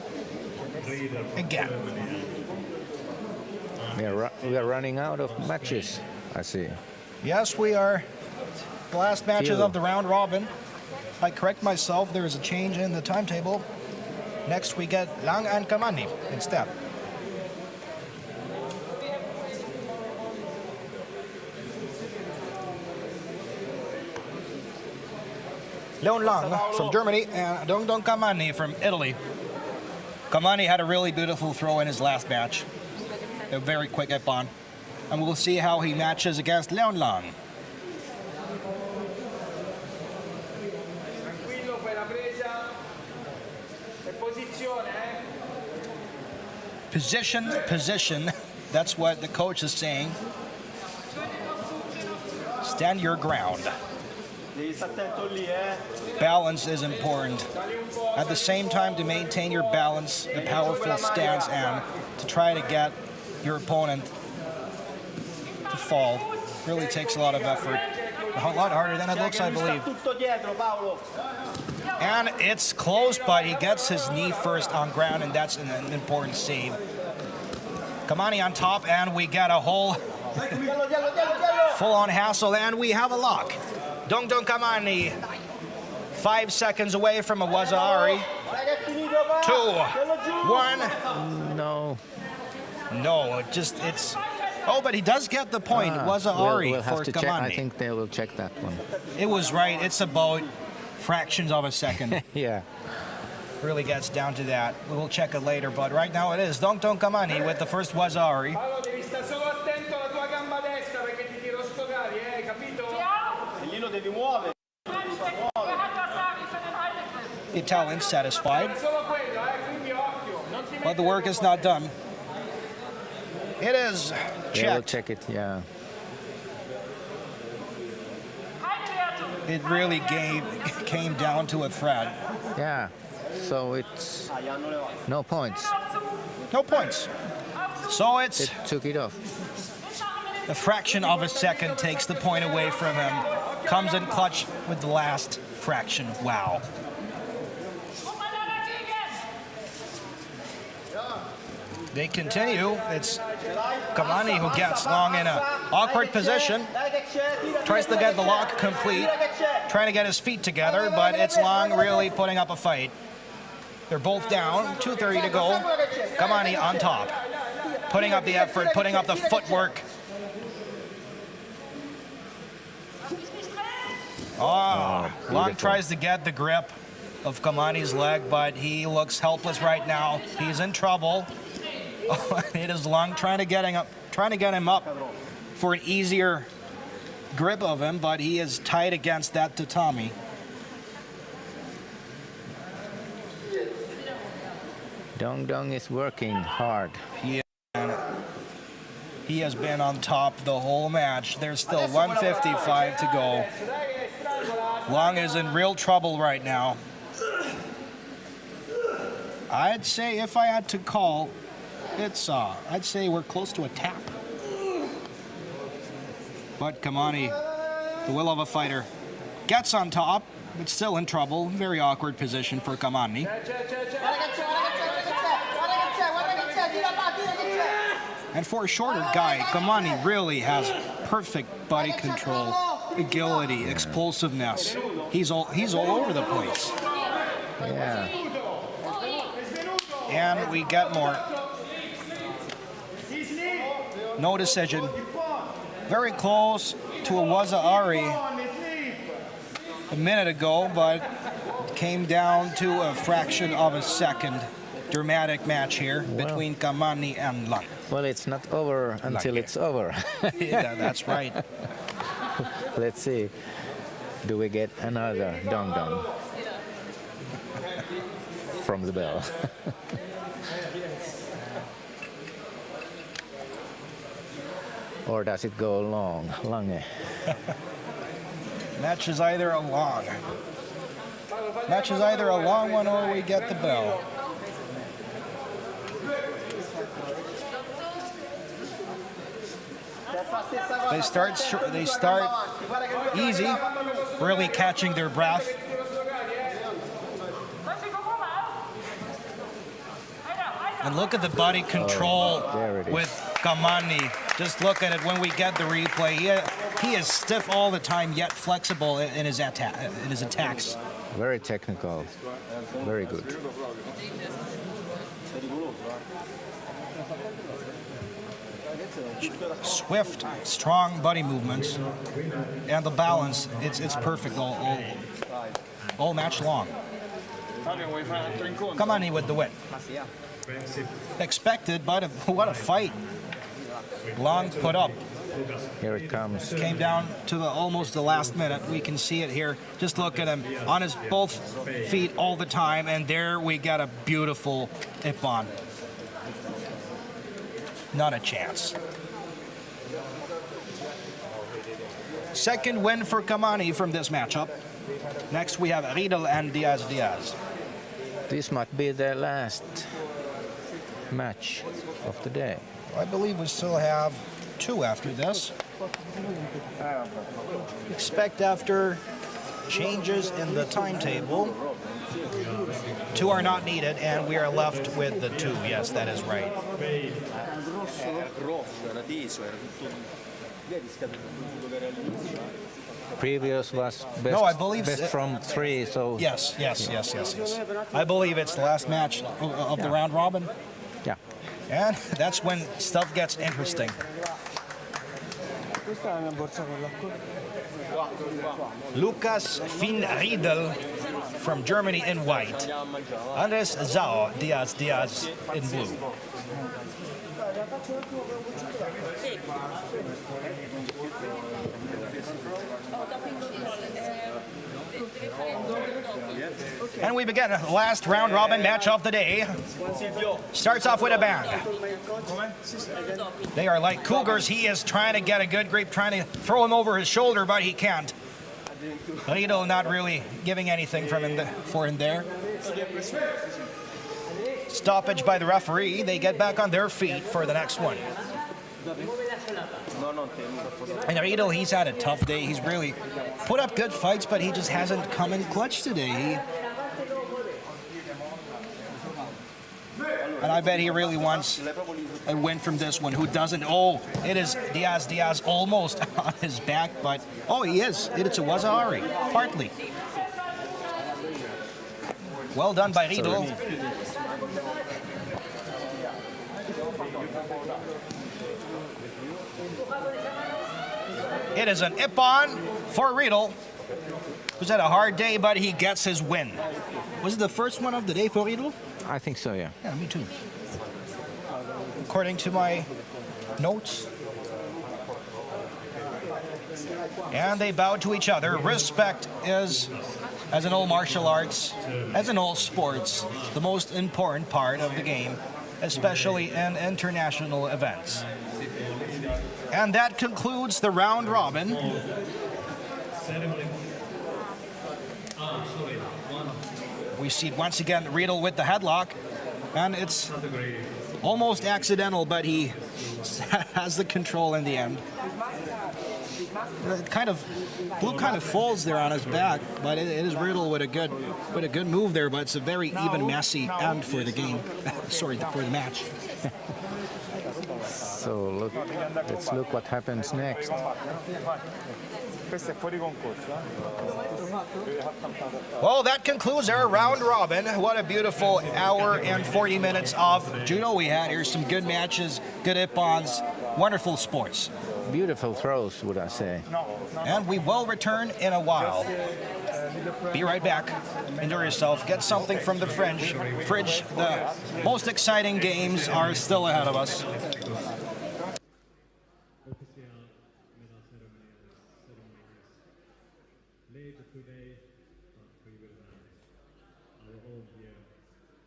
again. We are running out of matches, I see. Yes, we are. The last matches of the round robin. I correct myself, there is a change in the timetable. Next we get Lang and Kamani instead. Leon Lang from Germany and Dong Kamani from Italy. Kamani had a really beautiful throw in his last match. A very quick Ippon. And we'll see how he matches against Leon Lang. Position. That's what the coach is saying. Stand your ground. Balance is important. At the same time, to maintain your balance, a powerful stance, and to try to get your opponent to fall really takes a lot of effort. A lot harder than it looks, I believe. And it's close, but he gets his knee first on ground, and that's an important save. Kamani on top, and we get a whole full-on hassle, and we have a lock. Dong Kamani, 5 seconds away from a Wazari. 2, 1. No, it's. Oh, but he does get the point. Wazari we'll have for to Kamani. check. I think they will check that one. It was right. It's about fractions of a second. Yeah. Really gets down to that. We'll check it later, but right now it is Dong Kamani with the first Wazari. The Italians satisfied. But the work is not done. It is They will checked. check it, yeah. It really came down to a thread. Yeah, so it's no points. No points. So it's It took it off. a fraction of a second takes the point away from him. Comes in clutch with the last fraction. Wow. They continue. It's Kamani who gets Long in an awkward position. Tries to get the lock complete. Trying to get his feet together, but it's Long really putting up a fight. They're both down. 2:30 to go. Kamani on top. Putting up the effort, putting up the footwork. Long tries to get the grip of Kamani's leg, but he looks helpless right now. He's in trouble. It is Long trying to get him up for an easier grip of him, but he is tight against that tatami. Dong Dong is working hard. He has been on top the whole match. There's still 1:55 to go. Long is in real trouble right now. I'd say if I had to call, I'd say we're close to a tap. But Kamani, the will of a fighter, gets on top, but still in trouble. Very awkward position for Kamani. And for a shorter guy, Kamani really has perfect body control, agility, explosiveness. He's all over the place. Yeah. And we get more. No decision. Very close to a Waza-Ari a minute ago, but came down to a fraction of a second. Dramatic match here between Kamani and Lang. Well, it's not over until it's over. Yeah, that's right. Let's see. Do we get another Dong Dong from the bell? Or does it go long? Lange. Match is either a long one or we get the bell. They start easy, really catching their breath. And look at the body control with Kamani. Just look at it when we get the replay. He is stiff all the time, yet flexible in his attacks. Very technical. Very good. Swift, strong body movements, and the balance, it's perfect all match long. Kamani with the win. Expected, but what a fight. Long put up. Here it comes. Came down to almost the last minute. We can see it here. Just look at him on his both feet all the time, and there we got a beautiful ippon. Not a chance. Second win for Kamani from this matchup. Next we have Riedel and Diaz. This might be the last match of the day. I believe we still have two after this. Expect after changes in the timetable, two are not needed, and we are left with the two. Yes, that is right. Previous was best, No, I believe best from three, so... Yes. I believe it's the last match of the round robin. Yeah. And that's when stuff gets interesting. Lucas Finn Riedel from Germany in white. Andres Zhao Diaz in blue. And we begin the last round robin match of the day. Starts off with a bang. They are like cougars. He is trying to get a good grip, trying to throw him over his shoulder, but he can't. Riedel not really giving anything for him there. Stoppage by the referee. They get back on their feet for the next one. And Riedel, he's had a tough day. He's really put up good fights, but he just hasn't come in clutch today. And I bet he really wants a win from this one. Who doesn't? Oh, it is Diaz. Diaz almost on his back, but oh, he is. It's a Wazahari, partly. Well done by Riedel. It is an ippon for Riedel, who's had a hard day, but he gets his win. Was it the first one of the day for Riedel? I think so, yeah. Yeah, me too. According to my notes. And they bow to each other. Respect is, as in all martial arts, as in all sports, the most important part of the game, especially in international events. And that concludes the round robin. We see once again Riedel with the headlock, and it's almost accidental, but he has the control in the end. Blue kind of falls there on his back, but it is Riedel with a good move there. But it's a very even, messy end for the game. Sorry, for the match. So let's look what happens next. Well, that concludes our round robin. What a beautiful hour and 40 minutes of judo we had. Here's some good matches, good ippons, wonderful sports. Beautiful throws, would I say. And we will return in a while. Be right back. Enjoy yourself. Get something from the fridge. The most exciting games are still ahead of us. Later today, we will have our own here,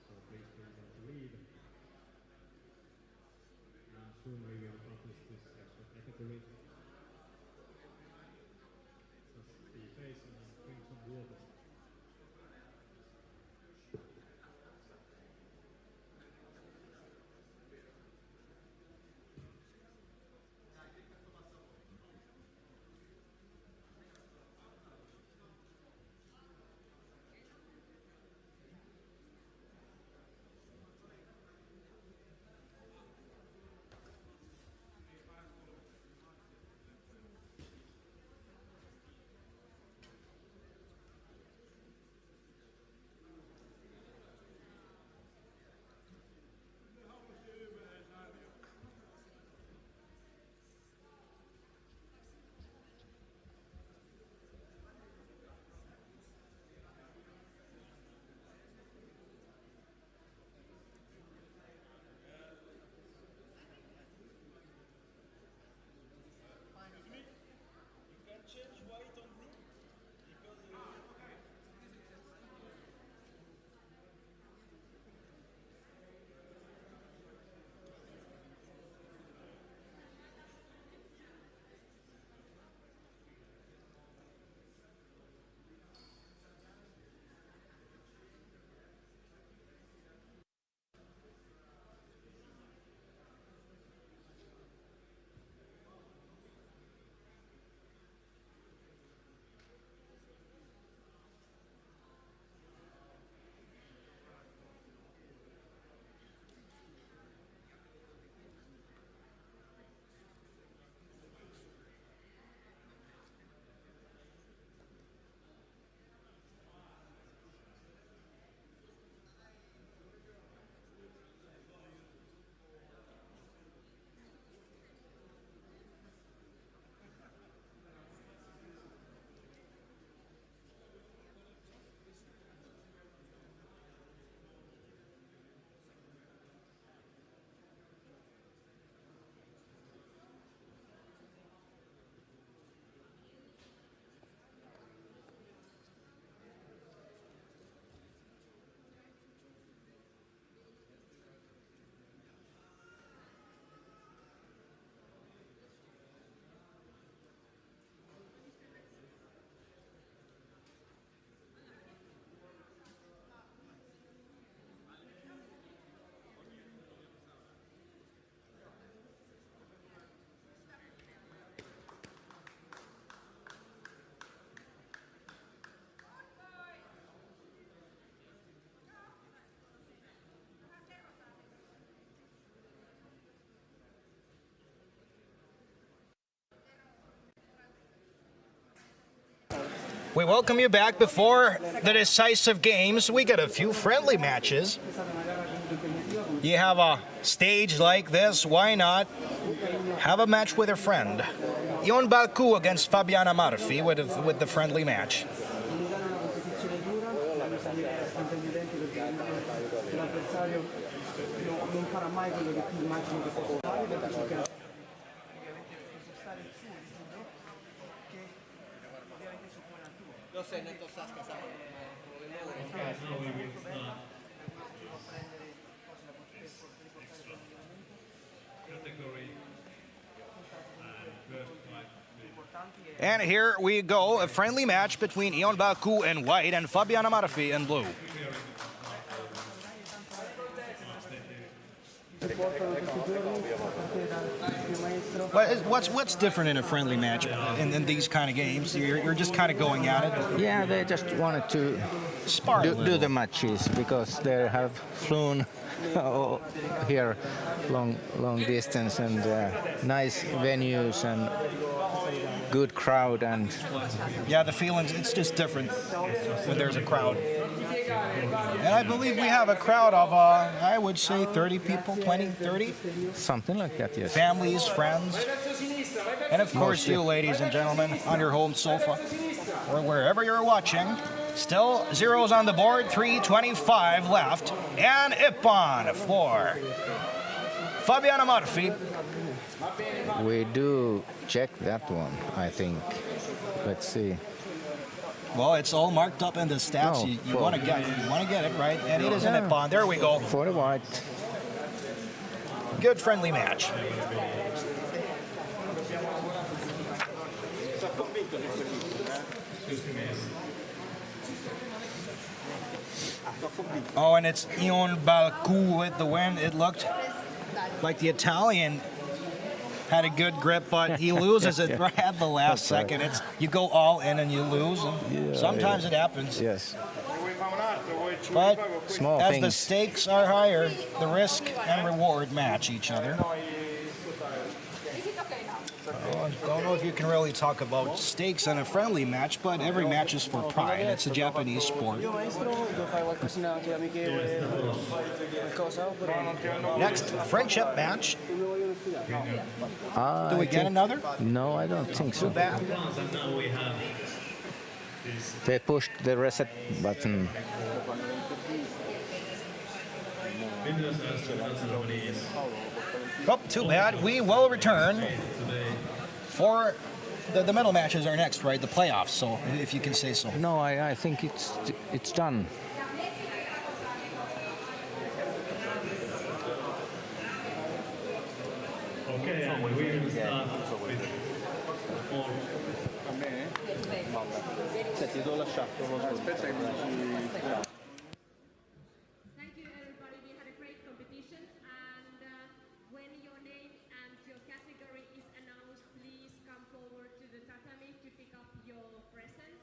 so please bring them to lead. And soon we will publish this extra category. Just be patient and bring some water. We welcome you back. Before the decisive games, we get a few friendly matches. You have a stage like this, why not have a match with a friend? Ion Balcu against Fabiana Marfi with the friendly match. And here we go, a friendly match between Ion Balcu in white and Fabiana Marfi in blue. What's different in a friendly match in these kind of games? You're just kind of going at it? Yeah, they just wanted to do the matches because they have flown here long distance and nice venues and good crowd and yeah, the feelings, it's just different when there's a crowd. And I believe we have a crowd of, I would say 30 people, 20, 30? Something like that, yes. Families, friends, and of course you, ladies and gentlemen, on your home sofa or wherever you're watching. Still zeros on the board, 3:25 left, and Ippon for Fabiana Marfi. We do check that one, I think. Let's see. Well, it's all marked up in the stats. No, you want to get it right, and it is an Ippon. There we go. For the white. Good friendly match. Oh, and it's Ion Balcu with the win. It looked like the Italian had a good grip, but he loses it right at the last second. It's you go all in and you lose. And sometimes it happens. Yes. But Small as things. the stakes are higher, the risk and reward match each other. I don't know if you can really talk about stakes in a friendly match, but every match is for pride. It's a Japanese sport. Next, friendship match. Do we get another? No, I don't think so. That. They pushed the reset button. Oh, too bad. We will return for the medal matches are next, right? The playoffs, so if you can say so. No, I think it's done. Okay, and we will start with all. Thank you, everybody. We had a great competition, and when your name and your category is announced, please come forward to the tatami to pick up your present.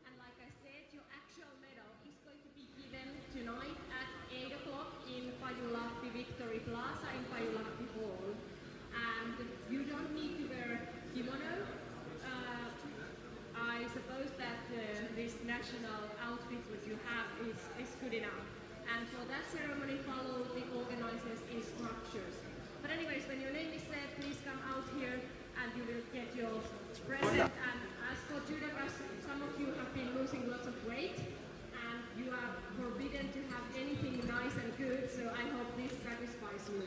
And like I said, your actual medal is going to be given tonight at 8 o'clock in Pajulahti Victory Plaza in Pajulahti Hall. And you don't need to wear kimono. I suppose that this national outfit which you have is good enough. And for that ceremony, follow the organizers' instructions. But anyways, when your name is said, please come out here and you will get your present. And as for judokas, some of you have been losing lots of weight and you are forbidden to have anything nice and good, so I hope this satisfies you.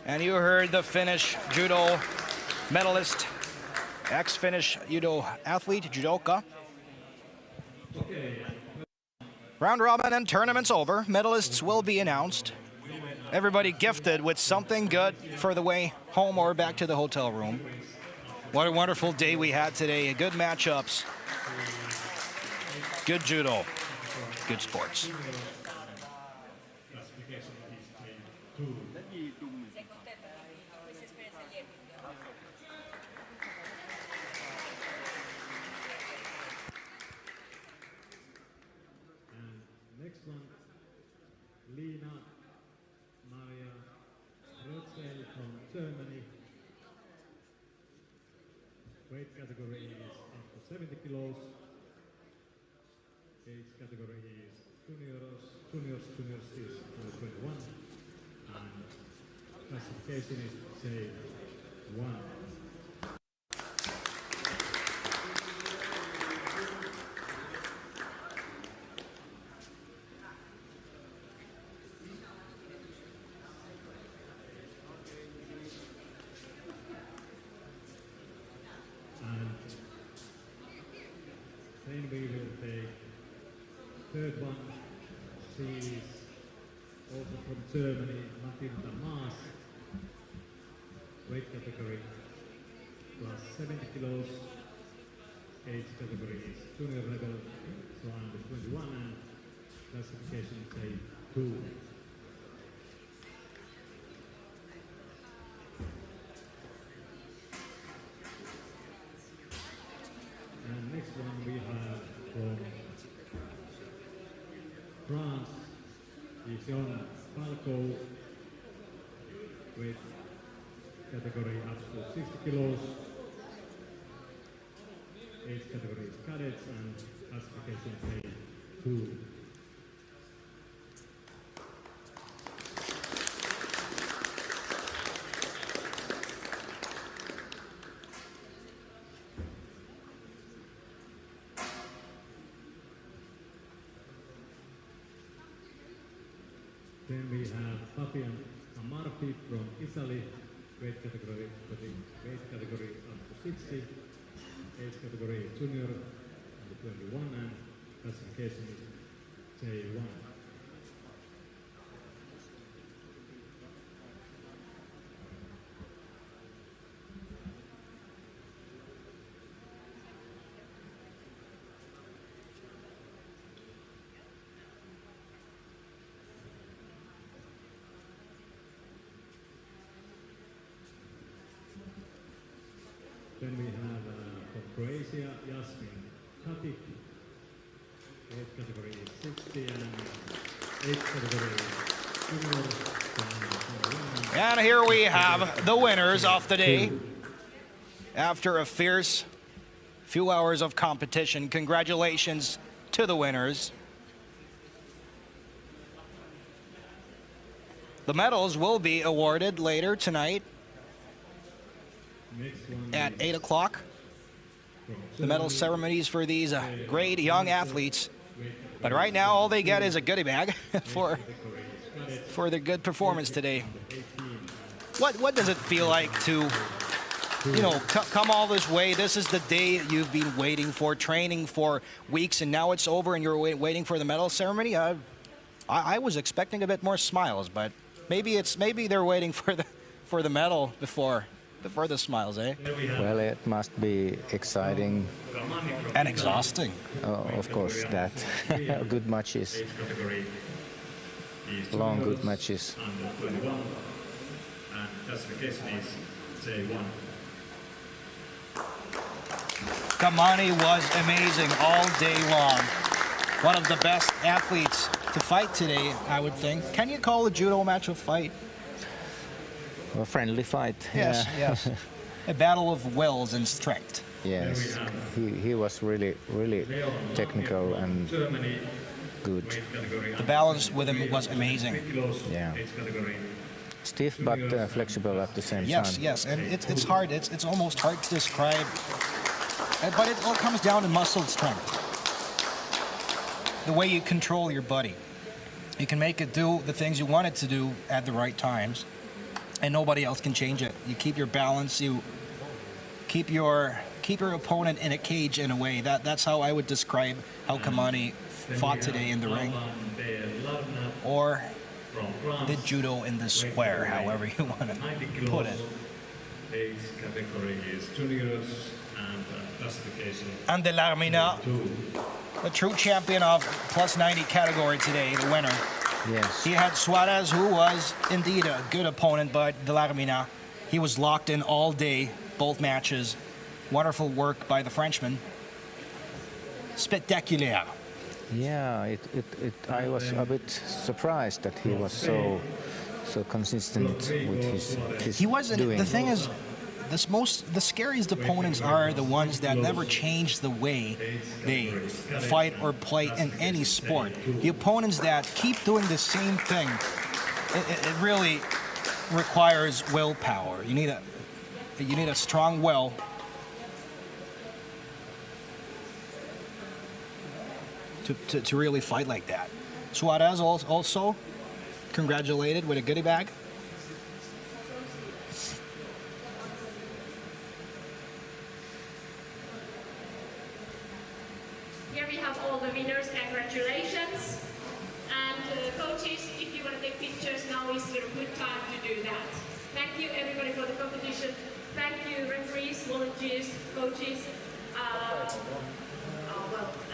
And you heard the Finnish judo medalist, ex-Finnish judo athlete, judoka. Round robin and tournament's over. Medalists will be announced. Everybody gifted with something good for the way home or back to the hotel room. What a wonderful day we had today. Good matchups. Good judo. Good sports. Next one, Lena, Maria, Strozza from Germany. Weight category is up to 70 kilos. Age category is juniors. Juniors is under 21, and classification is J1. Then we will take third one. She is also from Germany, Mathilda. Weight category plus 70 kilos. Age category is junior level, so under 21, and classification is A2. And next one we have from France is Jon Falco, weight category up to 60 kilos. Age category is cadets and classification A2. Then we have Fabian Amarfi from Italy, weight category up to 60, age category junior under 21, and classification is J1. Then we have from Croatia, Jasmin Katic. Age category is 60 and age category is junior. And here we have the winners of the day. After a fierce few hours of competition, congratulations to the winners. The medals will be awarded later tonight at 8 o'clock. The medal ceremonies for these great young athletes. But right now, all they get is a goodie bag for their good performance today. What does it feel like to, come all this way? This is the day you've been waiting for, training for weeks, and now it's over and you're waiting for the medal ceremony? I was expecting a bit more smiles, but maybe they're waiting for the medal before the smiles, eh? Well, it must be exciting. And exhausting. Of course, that. Good matches. Long, good matches. And classification is J1. Kamani was amazing all day long. One of the best athletes to fight today, I would think. Can you call a judo match a fight? A friendly fight. Yes, yeah. yes. A battle of wills and strength. Yes, he was really technical and good. The balance with him was amazing. Yeah. Stiff but flexible at the same time. Yes, and it's hard. It's almost hard to describe. But it all comes down to muscle strength. The way you control your body. You can make it do the things you want it to do at the right times. And nobody else can change it. You keep your balance. You keep your opponent in a cage in a way. That's how I would describe how Kamani fought today in the ring, or did judo in the square, however you want to put it. Age category is juniors and classification. And De Larmina, the true champion of plus 90 category today, the winner. Yes. He had Suarez, who was indeed a good opponent, but De Larmina, he was locked in all day, both matches. Wonderful work by the Frenchman. Spectaculaire. Yeah, I was a bit surprised that he was so consistent with his He wasn't. doing. The thing is, the scariest opponents are the ones that never change the way they fight or play in any sport. The opponents that keep doing the same thing, it really requires willpower. You need a strong will. To really fight like that. Suarez also congratulated with a goodie bag. Here we have all the winners. Congratulations. And coaches, if you want to take pictures, now is a good time to do that. Thank you everybody for the competition. Thank you referees, volunteers, coaches.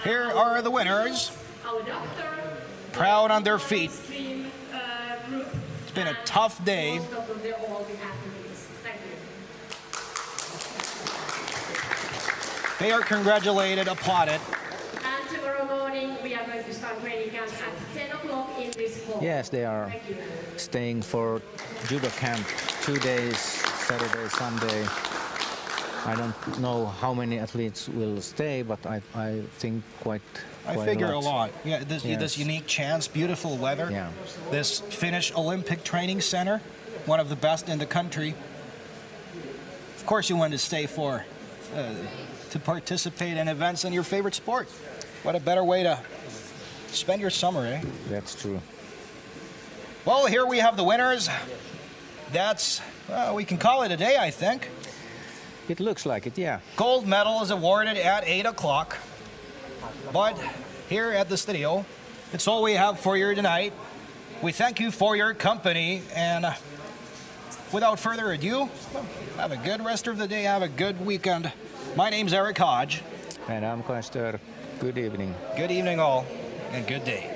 Here are the winners. Our doctor, proud on their feet. Group, it's been a tough day. Most of them, they're all the athletes. Thank you. They are congratulated, applauded. And tomorrow morning we are going to start training camp at 10 o'clock in this hall. Yes, they are staying for judo camp 2 days, Saturday, Sunday. I don't know how many athletes will stay, but I think quite I figure a lot. Yeah, this unique chance, beautiful weather. Yeah. This Finnish Olympic Training Center, one of the best in the country. Of course you want to stay to participate in events in your favorite sport. What a better way to spend your summer, eh? That's true. Well, here we have the winners. We can call it a day, I think. It looks like it, yeah. Gold medal is awarded at 8 o'clock. But here at the studio, it's all we have for you tonight. We thank you for your company, and without further ado, have a good rest of the day, have a good weekend. My name's Eric Hodge. And I'm Kai Stör. Good evening. Good evening all, and good day.